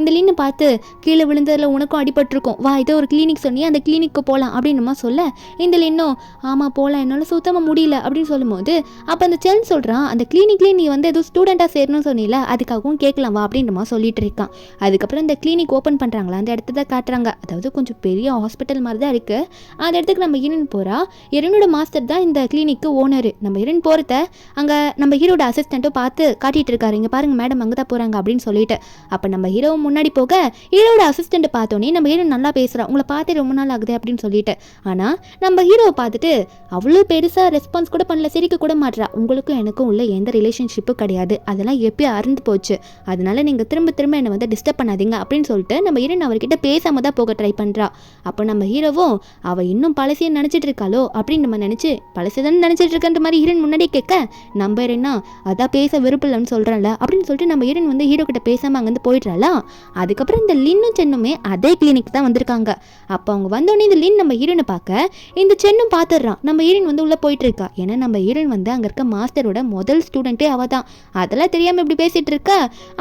இந்த லின்னு பார்த்து கீழே விழுந்ததில் உனக்கும் அடிபட்டிருக்கும், வா இதோ ஒரு கிளினிக் சொன்னியே அந்த கிளினிக்கு போகலாம் அப்படின்னுமா சொல்ல இந்த லின்னும் ஆமாம் போகலாம் என்னால் சுத்தமாக முடியல அப்படின்னு சொல்லும்போது அப்போ அந்த சென் சொல்கிறான் அந்த கிளினிக்லேயே நீ வந்து ஏதோ ஸ்டூடெண்ட்டாக சேரணும்னு சொன்னீல அதுக்காகவும் கேட்கலாம் வா அப்படின்றமா சொல்லிட்டு இருக்கான். அதுக்கப்புறம் இந்த கிளினிக் ஓப்பன் பண்ணுறாங்களா அந்த இடத்த தான் காட்டுறாங்க. அதாவது கொஞ்சம் பெரிய ஹாஸ்பிட்டல் மாதிரி தான் இருக்குது. அந்த இடத்துக்கு நம்ம ஹீரோயின் போகிறா. ஹீரோனோட மாஸ்டர் தான் இந்த கிளினிக்கு ஓனர். நம்ம ஹீரோயின் போகிறத அங்கே நம்ம ஹீரோட அசிஸ்டண்ட்டும் பார்த்து காட்டிகிட்டு இருக்காரு, இங்கே பாருங்கள் மேடம் அங்கே தான் போகிறாங்க அப்படின்னு சொல்லிட்டு. அப்போ நம்ம ஹீரோ முன்னாடி போக ஹீரோட அசிஸ்டண்ட்டை பார்த்தோன்னே நம்ம ஹீரோ நல்லா பேசுகிறா, உங்களை பார்த்து ரொம்ப நாள் ஆகுது அப்படின்னு சொல்லிட்டு. ஆனால் நம்ம ஹீரோவை பார்த்துட்டு அவ்வளோ பெருசாக ரெஸ்பான்ஸ் கூட பண்ணல, சிரிக்க கூட மாட்றா. உங்களுக்கும் எனக்கும் உள்ள எந்த ரிலேஷன்ஷிப்பும் கிடையாது, அதெல்லாம் எப்பயும் அறுந்து போச்சு, அதனால நீங்கள் திரும்ப திரும்ப என்னை வந்து டிஸ்டர்ப் பண்ணாதீங்க அப்படின்னு சொல்லிட்டு நம்ம ஹீரோயின் அவர்கிட்ட பேசாம தான் போக ட்ரை பண்ணுறா. அப்போ நம்ம ஹீரோவும் அவள் இன்னும் பழசையை நினச்சிட்டு இருக்காளோ அப்படின்னு நம்ம நினச்சி பழசைதானே நினச்சிட்டு இருக்கன்ற மாதிரி ஹீரோயின் முன்னாடி கேட்க நம்ம ஹீரோயினா அதான் பேச விருப்பம்லன்னு சொல்கிறேன்ல அப்படின்னு சொல்லிட்டு நம்ம ஹீரோயின் வந்து ஹீரோ கிட்ட பேசாமல் அங்கேருந்து போயிடுறாளா. அதுக்கப்புறம் இந்த லின்னும் சென்னுமே அதே கிளினிக் தான் வந்திருக்காங்க. அப்போ அவங்க வந்தோடனே இந்த லின் நம்ம ஹீரோயினை பார்க்க இந்த சென்னும் பார்த்துடுறான். நம்ம ஹீரோயின் வந்து உள்ளே போயிட்டு இருக்கா. ஏன்னா நம்ம ஹீரோயின் வந்து அங்கே இருக்க மாஸ்டரோட முதல் ஸ்டூடெண்ட் ஸ்டூடெண்ட்டே அவள் தான், அதெல்லாம் தெரியாமல் இப்படி பேசிகிட்டு இருக்க.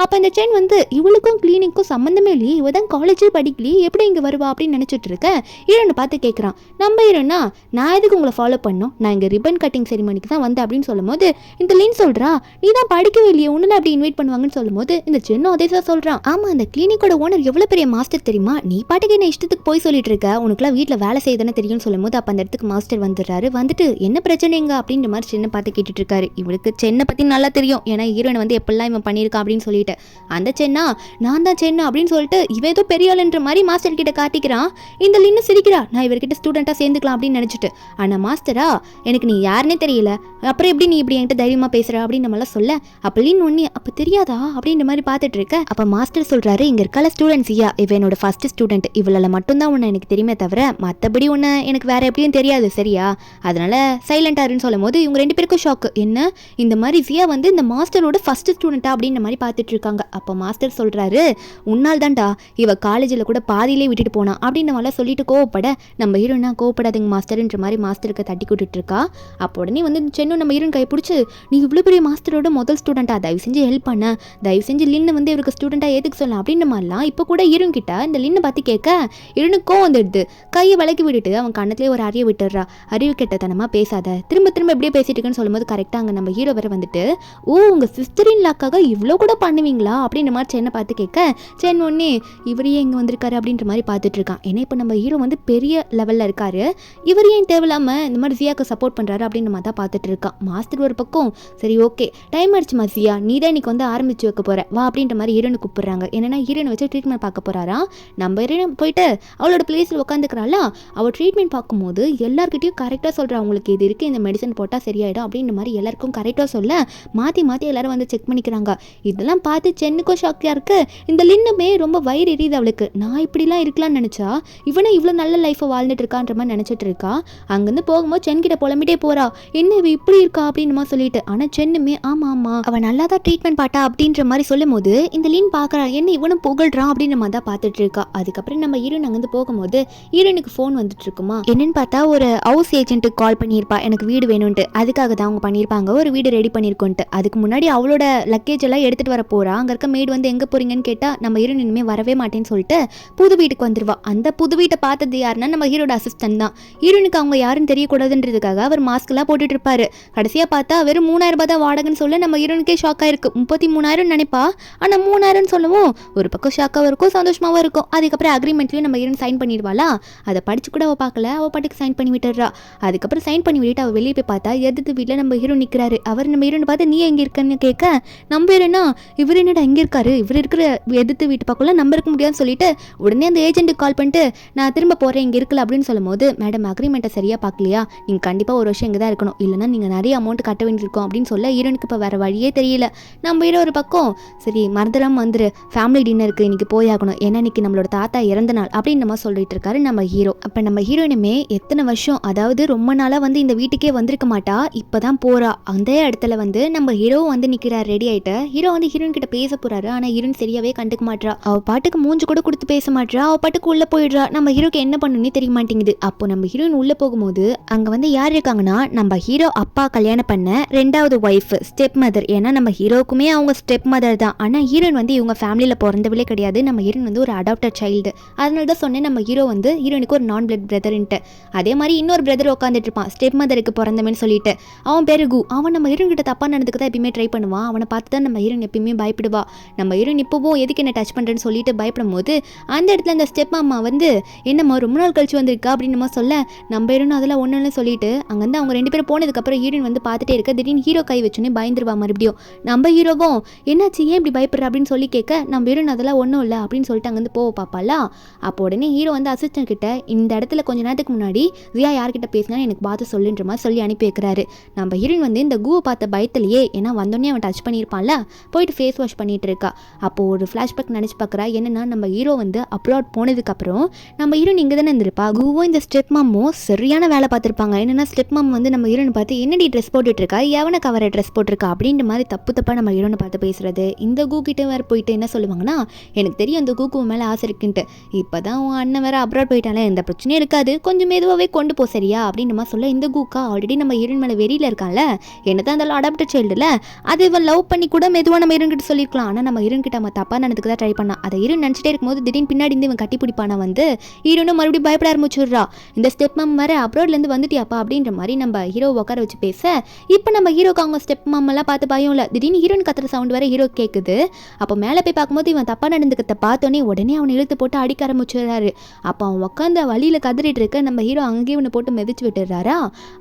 அப்போ இந்த சென் வந்து இவளுக்கும் கிளினிக்கும் சம்மந்தமே இல்லையே, இவ தான் காலேஜே படிக்கலையே, எப்படி இங்கே வருவா அப்படின்னு நினச்சிட்டு இருக்க. ஹீரோனை பார்த்து கேட்குறான், நம்ம ஹீரோனா நான் எதுக்கு உங்களை ஃபாலோ பண்ணோம், நான் இங்கே ரிப்பன் கட்டிங் செரிமனிக்கு தான் வந்தேன் அப்படின்னு சொல்லும் போது இந்த லின் சொல்கிறா, நீ தான் படிக்கவே இல்லையே, ஒன்றுல அப்படி இன்வைட் பண்ணுவாங்கன்னு சொல்லும் போது இந்த சென்னும் அதே தான் சொல்கிறான். ஆமாம், அந்த கிளினிக்கோட ஓனர் எவ்வளோ பெரிய மாஸ்டர் தெரியுமா, நீ பாட்டுக்கு என்ன இஷ்டத்துக்கு போய் சொல்லிட்டு இருக்க, உனக்குலாம் வீட்டில் வேலை செய்யுதுன்னு தெரியும்னு சொல்லும் போது அப்போ அந்த இடத்துக்கு மாஸ்டர் வந்துடுறாரு. வந்துட்டு என்ன பிரச்சனைங்க அப்படின்ற மாதிரி சென்னை பார்த்து கேட்டுட்டு இருக்காரு. இவளுக்கு சென்னை பற்றி நல்லா தெரியும், ஏன்னா ஹீரோனை வந்து எப்பெல்லாம் இவன் பண்ணியிருக்கான் அப்படின்னு சொல்லிட்டு. அந்த சென்னா நான் தான் சென்னு அப்படின்னு சொல்லிட்டு இவன் ஏதோ பெரிய ஆளுன்ற மாதிரி மாஸ்டர் கிட்ட காட்டிக்கிறான். இந்த லின்னு சிரிக்கிறா, நான் இவர்கிட்ட ஸ்டூடெண்ட்டாக சேர்ந்துக்கலாம் அப்படின்னு நினச்சிட்டு. ஆனால் மாஸ்டரா எனக்கு நீ யாருன்னே தெரியல, அப்புறம் எப்படி நீ இப்படி என்கிட்ட தைரியமாக பேசுகிற அப்படின்னு நம்மளாம் சொல்ல, அப்போ லின் ஒன்று அப்போ தெரியாதா அப்படின்ற மாதிரி பார்த்துட்டு இருக்க. அப்போ மாஸ்டர் சொல்கிறாரு, இங்கே இருக்கால ஸ்டூடெண்ட்ஸ் ஐயா, இவ என்னோட ஃபர்ஸ்ட் ஸ்டூடெண்ட், இவளால் மட்டும்தான் உன்னை எனக்கு தெரியுமே தவிர மற்றபடி உன்னை எனக்கு வேற எப்படியும் தெரியாது சரியா, அதனால சைலண்டாருன்னு சொல்லும் போது இவங்க 2 பேருக்கும் ஷாக்கு. என்ன இந்த மாதிரி ஜியா வந்து இந்த மாஸ்டரோட ஃபர்ஸ்ட் ஸ்டூடெண்ட்டா அப்படின்ற மாதிரி பார்த்துட்டு இருக்காங்க. அப்போ மாஸ்டர் சொல்கிறாரு, உன்னால் தான்டா இவ காலேஜில் கூட பாதியிலே விட்டுட்டு போனா அப்படின்னு நம்மளாம் சொல்லிட்டு கோவப்பட, நம்ம ஹீரோனா கோவப்படாதீங்க மாஸ்டர்ன்ற மாதிரி மாஸ்டருக்கு தட்டி கூட்டிட்டு இருக்கா. அப்போ உடனே வந்து சென்னு நம்ம ஹீரோன் கை பிடிச்சி, நீ இவ்வளோ பெரிய மாஸ்டரோட முதல் ஸ்டூடெண்ட்டா, தயவு செஞ்சு ஹெல்ப் பண்ண, தயவு செஞ்சு லின்னு வந்து இவருக்கு ஸ்டூடெண்ட்டாக ஏற்றுக்க சொல்லலாம் அப்படின்ற மாதிரிலாம் இப்போ கூட ஹீரோன் கிட்ட இந்த லின்னை பார்த்து கேட்க ஹீரோனுக்கும் வந்துடுது. கையை விலக்கி விட்டுட்டு அவன் கண்ணத்துலேயே ஒரு அறிவை விட்டுடுறா. அறிவு கெட்டத்தனமாக பேசாத, திரும்ப திரும்ப எப்படியே பேசிட்டு இருக்குன்னு சொல்லும்போது கரெக்டாக அங்கே நம்ம ஹீரோ வர வந்துட்டு, ஓ உங்கள் சிஸ்டரின் லாக்காக இவ்வளோ கூட பண்ணுவீங்களா அப்படின்ற மாதிரி சென்னை பார்த்து கேட்க, சென் ஒன்னே இவரையே இங்கே வந்திருக்காரு அப்படின்ற மாதிரி பார்த்துட்டு இருக்கான். ஏன்னா இப்போ நம்ம ஹீரோ வந்து பெரிய லெவலில் இருக்காரு, இவர் ஏன் தேவையில்லாமல் இந்த மாதிரி ஜியாவுக்கு சப்போர்ட் பண்ணுறாரு அப்படின்ற மாதிரி தான் பார்த்துட்டு இருக்கான். மாஸ்டர் ஒரு பக்கம் சரி ஓகே டைம் ஆயிடுச்சுமா ஜியா, நீ தான் இன்னைக்கு வந்து ஆரம்பிச்சு வைக்க போற வா அப்படின்ற மாதிரி ஹீரோனு கூப்பிடுறாங்க. என்னன்னா ஹீரோனை வச்சு ட்ரீட்மெண்ட் பார்க்க போறாரா. நம்ம ஹீரோன் போயிட்டு அவளோட பிளேஸில் உட்காந்துக்கிறாளா. அவள் ட்ரீட்மெண்ட் பார்க்கும்போது எல்லாருக்கிட்டையும் கரெக்டாக சொல்கிறா, அவங்களுக்கு இது இருக்குது, இந்த மெடிசன் போட்டால் சரியாயிடும் அப்படின்ற மாதிரி எல்லாருக்கும் கரெக்டாக சொல்ல மாற்றி மாற்றி எல்லாரும் வந்து செக் பண்ணிக்கிறாங்க. இதெல்லாம் பார்த்து சென்னுக்கும் ஷாக்கியாக இருக்குது. இந்த லின்னுமே ரொம்ப வயிறு எரியுது அவளுக்கு, நான் இப்படிலாம் இருக்கலாம்னு நினச்சா இவனே இவ்வளோ நல்ல லைஃப்பை வாழ்ந்துட்டு இருக்கான்ற மாதிரி நினச்சிட்டு இருக்கா. அங்கேருந்து போகும்போது சென் கிட்ட புலம்பிட்டே போகிறா, என்ன இவ இப்படி இருக்கா அப்படின்னு சொல்லிட்டு. ஆனால் சென்னுமே ஆமாம் ஆமாம் அவன் நல்லா தான் ட்ரீட்மெண்ட் பாட்டா அப்படின்ற மாதிரி சொல்லும் போது இந்த லின் பார்க்குறா, என்ன இவனும் புகழ்றான் அப்படின்ற மாதிரி தான் பார்த்துட்டு இருக்கா. அதுக்கப்புறம் நம்ம ஹீரோன் அங்கேருந்து போகும்போது ஹீரோனுக்கு ஃபோன் வந்துட்டு இருக்குமா. என்னன்னு பார்த்தா ஒரு ஹவுஸ் ஏஜென்ட்டுக்கு கால் பண்ணியிருப்பா, எனக்கு வீடு வேணும்ன்ட்டு. அதுக்காக தான் அவங்க பண்ணியிருப்பாங்க, ஒரு வீடு ரெடி பண்ணியிருக்கோன்ட்டு. அதுக்கு முன்னாடி அவளோட லக்கேஜ் எல்லாம் எடுத்துகிட்டு வர போகிறா. அங்கே இருக்க மேடு வந்து எங்கே போகிறீங்கன்னு கேட்டால் நம்ம ஹீரோன் இனிமேல் வரவே மாட்டேன்னு சொல்லிட்டு புது வீட்டுக்கு வந்துடுவா. அந்த புது வீட்டை பார்த்தது யாருன்னா நம்ம ஹீரோட அசிஸ்டன்ட் தான். ஹீரோனுக்கு அவங்க யாருன்னு தெரியக்கூடாதுன்றதுக்காக அவர் மாஸ்க்லாம் போட்டுட்டு இருப்பாரு. கடைசியாக பார்த்தா வெறும் 3000 ரூபாய் தான் வாடகைன்னு சொல்ல நம்ம ஹீரோனுக்கே ஷாக் ஆயிருக்கு. 33,000 நினைப்பா, ஆனால் 3000 சொல்லவும் ஒரு பக்கம் ஷாக்காகவும் இருக்கும் சந்தோஷமாகவும் இருக்கும். அதுக்கப்புறம் அக்ரிமெண்ட்லேயும் நம்ம ஹீரோன் சைன் பண்ணிடுவாளா. அதை படிச்சு கூட அவள் பார்க்கல, அவள் பாட்டுக்கு சைன் பண்ணி விட்டுறா. அதுக்கப்புறம் சைன் பண்ணி விட்டுட்டு அவள் வெளியே போய் பார்த்தா எதிர்த்து வீட்டில் நம்ம ஹீரோ நிற்கிறாரு. அவர் நம்ம ஹீரோனை பார்த்து நீ எங்கே இருக்கன்னு கேட்க, நம்ம ஹீரோனா இவர் என்னடா எங்கே இருக்காரு, இவர் இருக்கிற எதிர்த்து வீட்டு பக்கம்லாம் நம்ம இருக்க முடியாதுன்னு சொல்லிட்டு உடனே அந்த ஏஜென்ட்டுக்கு கால் பண்ணிட்டு நான் திரும்ப போகிறேன் இங்கே இருக்கல அப்படின்னு சொல்லும் போது, மேடம் அக்ரிமெண்ட்டை சரியாக பார்க்கலையா, நீங்கள் கண்டிப்பாக ஒரு வருஷம் இங்கே தான் இருக்கணும், இல்லைனா நீங்கள் நிறைய அமௌண்ட் கட்ட வேண்டியிருக்கோம் அப்படின்னு சொல்ல ஹீரோனுக்கு இப்போ வேறு வழியே தெரியல. நம்ம ஹீரோ ஒரு பக்கம் சரி மறந்துடாமல் வந்துரு, ஃபேமிலி டின்னருக்கு இன்றைக்கி போயாகணும், ஏன்னா இன்றைக்கி நம்மளோட தாத்தா இறந்த நாள் அப்படின்னு நம்ம சொல்லிட்டு இருக்காரு நம்ம ஹீரோ. அப்போ நம்ம ஹீரோயினுமே எத்தனை வருஷம், அதாவது ரொம்ப நாளாக வந்து இந்த வீட்டுக்கே வந்திருக்க மாட்டா, இப்போ தான் போகிறா. அந்த இடத்துல வந்து நம்ம ஹீரோவும் வந்து நிற்கிறார் ரெடி ஆகிட்டு. ஹீரோ வந்து ஹீரோயின் கிட்ட பேச போகிறாரு, ஆனால் ஹீரோயின் சரியாகவே கண்டுக்க மாட்டா. அவள் பாட்டுக்கு மூஞ்சி கூட கொடுத்து பேச மாட்டா, அவள் பாட்டுக்கு உள்ளே போயிடுறா. நம்ம ஹீரோக்கு என்ன பண்ணணும்னே தெரிய மாட்டேங்குது. அப்போ நம்ம ஹீரோயின் உள்ளே போகும்போது அங்கே வந்து யார் இருக்காங்கன்னா நம்ம ஹீரோ அப்பா கல்யாணம் பண்ண 2வது ஒய்ஃப், ஸ்டெப் மதர். ஏன்னா நம்ம ஹீரோக்குமே அவங்க ஸ்டெப் மதர் தான். ஆனால் ஹீரோயின் வந்து இவங்க ஃபேமிலியில் பிறந்தவளே கிடையாது. நம்ம ஹீரோயின் வந்து ஒரு அடாப்டட் சைல்டு. அதனால தான் சொன்னேன் நம்ம ஹீரோ வந்து ஹீரோனுக்கு ஒரு நான் பிளட் பிரதர்ன்ட்டு. அதே மாதிரி இன்னொரு பிரதர் உட்காந்துட்டு இருப்பான் ஸ்டெப் மதருக்கு பிறந்தவன்னு சொல்லிட்டு. அவன் பேரு கு. அவன் நம்ம ஹீரோன் கிட்ட தப்பாக நடந்துக்க தான் எப்பயுமே ட்ரை பண்ணுவான். அவனை பார்த்து தான் நம்ம ஹீரோன் எப்பயுமே பயப்படுவா. நம்ம ஹீரோன் இப்போவும் எதுக்கு என்ன டச் பண்ணுறேன்னு சொல்லிட்டு பயப்படும் போது அந்த இடத்துல அந்த ஸ்டெப் அம்மா வந்து என்னம்மா ரொம்ப நாள் கழிச்சு வந்திருக்கா அப்படின்னு சொல்ல, நம்ம ஹீரோன் அதெல்லாம் ஒன்றுன்னு சொல்லிட்டு அங்கேருந்து அவங்க 2 பேரும் போனதுக்கப்புறம் ஹீரோயின் வந்து பார்த்துட்டே இருக்க. திடீர்னு ஹீரோ கை வச்சோன்னே பயந்துருவா மறுபடியும். நம்ம ஹீரோவும் என்னாச்சு ஏன் இப்படி பயப்படுற அப்படின்னு சொல்லி கேட்க, நம்ம ஹீரோன் அதெல்லாம் ஒன்றும் இல்லை அப்படின்னு சொல்லிட்டு அங்கேருந்து போக பார்ப்பாளா. அப்போ உடனே ஹீரோ வந்து அசிஸ்டன்ட் கிட்ட இந்த இடத்துல கொஞ்ச நேரத்துக்கு முன்னாடி ஜியா யார்கிட்ட பேசினா எனக்கு பார்த்து சொல்லுன்ற மாதிரி சொல்லி அனுப்பி வைக்கிறாரு. நம்ம ஹீரோயின் வந்து இந்த கூவை பார்த்த பயத்திலேயே, ஏன்னா வந்தோடனே அவன் டச் பண்ணியிருப்பான்ல, போயிட்டு ஃபேஸ் வாஷ் பண்ணிட்டு இருக்கா. அப்போது ஒரு ஃப்ளாஷ்பேக் நினச்சி பார்க்குறா. என்னன்னா நம்ம ஹீரோ வந்து அப்ராட் போனதுக்கப்புறம் நம்ம ஹீரோயின் இங்கே தானே இருந்திருப்பா. கூவும் இந்த ஸ்டெப் மாமும் சரியான வேலை பார்த்துருப்பாங்க. என்னன்னா ஸ்டெப் மாம் வந்து நம்ம ஹீரோனை பார்த்து என்னடி ட்ரெஸ் போட்டுட்டு இருக்கா, எவனை கவர ட்ரெஸ் போட்டிருக்கா அப்படின்ற மாதிரி தப்பு தப்பாக நம்ம ஹீரோனை பார்த்து பேசுறது. இந்த கூ கிட்ட வேறு போயிட்டு என்ன சொல்லுவாங்கன்னா, எனக்கு தெரியும் அந்த கூக்கு மேலே ஆசை இருக்குன்ட்டு, இப்போ தான் உன் அண்ணன் வேறு அப்ராட் போயிட்டாலே எந்த பிரச்சனையும் இருக்காது, கொஞ்சம் மெதுவாகவே கொண்டு போ சரியா அப்படின்ற மாதிரி சொல்ல, இந்த கூக்கா ஆல்ரெடி நம்ம ஹீரோயின் மேலே வெறியில் இருக்கான்ல, என்ன தான் இருந்தாலும் அடாப்டட் சைல்டுல அது இவன் லவ் பண்ணி கூட மெதுவாக நம்ம ஹீரோன் சொல்லியிருக்கலாம். ஆனால் நம்ம ஹீரோன் கிட்ட அவன் தப்பா நடந்துக்கு தான் ட்ரை பண்ணான். அதை ஹீரோன் நினச்சிட்டே இருக்கும்போது திடீர்னு பின்னாடி இருந்து இவன் கட்டி பிடிப்பான வந்து ஹீரோனும் மறுபடியும் பயப்பட ஆரம்பிச்சுடுறா. இந்த ஸ்டெப் மம் வேற அப்ராட்லேருந்து வந்துட்டியாப்பா அப்படின்ற மாதிரி நம்ம ஹீரோ உட்கார வச்சு பேச இப்போ நம்ம ஹீரோக்கு அவங்க ஸ்டெப் மம் எல்லாம் பார்த்து பயம் இல்லை. திடீர்னு ஹீரோன் கத்துற சவுண்ட் வேற ஹீரோ கேட்குது. அப்போ மேலே போய் பார்க்கும்போது இவன் தப்பா நடந்துக்கிறத பார்த்தோன்னே உடனே அவனை இழுத்து போட்டு அடிக்க ஆரம்பிச்சுடுறாரு. அப்போ அவன் உட்காந்து வழியில் கதறிட்டு இருக்க நம்ம ஹீரோ அங்கேயே இவனை போட்டு மிதிச்சு விட்டுறாரா.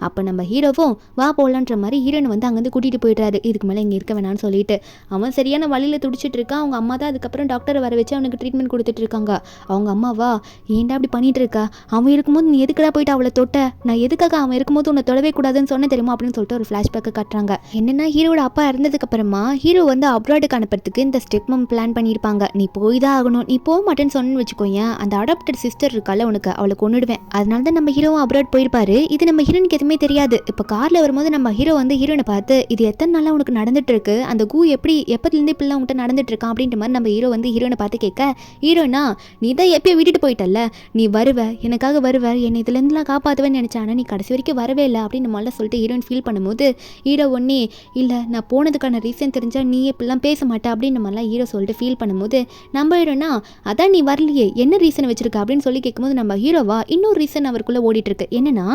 அப்போ நம்ம ஹீரோவும் வா போகலான்ற மாதிரி ஹீரோனை வந்து அங்கேருந்து கூட்டிகிட்டு போயிடுறாரு. இதுக்கு மேலே இங்கே இருக்க வேணான்னு சொல்லிட்டு அவன் சரியான வழியில் துடிச்சிட்டு இருக்கான். அவங்க அம்மா தான் அதுக்கப்புறம் டாக்டரை வர வச்சு அவனுக்கு ட்ரீட்மெண்ட் கொடுத்துட்டு இருக்காங்க. அவங்க அம்மாவா ஏன்டா அப்படி பண்ணிட்டு இருக்கா, அவன் இருக்கும்போது நீ எதுக்குடா போயிட்டு அவளை தொட்ட, நான் எதுக்காக அவன் இருக்கும்போது உன்னை தொடவே கூடாதுன்னு சொன்ன தெரியுமா அப்படின்னு சொல்லிட்டு ஒரு ஃப்ளாஷ்பேக்கை காட்டுறாங்க. என்னன்னா ஹீரோட அப்பா இறந்ததுக்கு அப்புறமா ஹீரோ வந்து அப்ராடுக்கு அனுப்புறதுக்கு இந்த ஸ்டெப் மம் பிளான் பண்ணியிருப்பாங்க. நீ போய் தான் ஆகணும், நீ போக மாட்டேன்னு சொன்னு வச்சுக்கோயேன், அந்த அடாப்டட் சிஸ்டர் இருக்கால உனக்கு, அவளை கொண்டுடுவேன். அதனால தான் நம்ம ஹீரோவும் அப்ராட் போயிருப்பாரு. இது நம்ம ஹீரோனுக்கு எதுவுமே தெரியாது. இப்போ காரில் வரும்போது நம்ம ஹீரோ வந்து ஹீரோனை பார்த்து இது எத்தனை நாளாக உனக்கு நடந்துட்டு இருக்கு, அந்த கூ எப்படி எப்பத்துலேருந்து இப்படிலாம் உங்கள்கிட்ட நடந்துட்டு இருக்கான் அப்படின்ற மாதிரி நம்ம ஹீரோ வந்து ஹீரோனை பார்த்து கேட்க ஹீரோனா நீ தான் எப்பயும் விட்டுட்டு போயிட்டல்ல, நீ வருவ எனக்காக வருவ, என்னை இதுலேருந்துலாம் காப்பாற்றுவேன்னு நினச்சேன், ஆனால் நீ கடைசி வரைக்கும் வரவே இல்லை அப்படின்னு நம்மளால சொல்லிட்டு ஹீரோயின் ஃபீல் பண்ணும்போது ஹீரோ ஒன்னே இல்லை நான் போனதுக்கான ரீசன் தெரிஞ்சால் நீ இப்படிலாம் பேச மாட்டேன் அப்படின்னு நம்மளாம் ஹீரோ சொல்லிட்டு ஃபீல் பண்ணும்போது நம்ம ஹீரோனா அதான் நீ வரலையே என்ன ரீசன் வச்சிருக்க அப்படின்னு சொல்லி கேட்கும்போது நம்ம ஹீரோவா இன்னொரு ரீசன் அவருக்குள்ளே ஓடிட்டு இருக்கு. என்னன்னா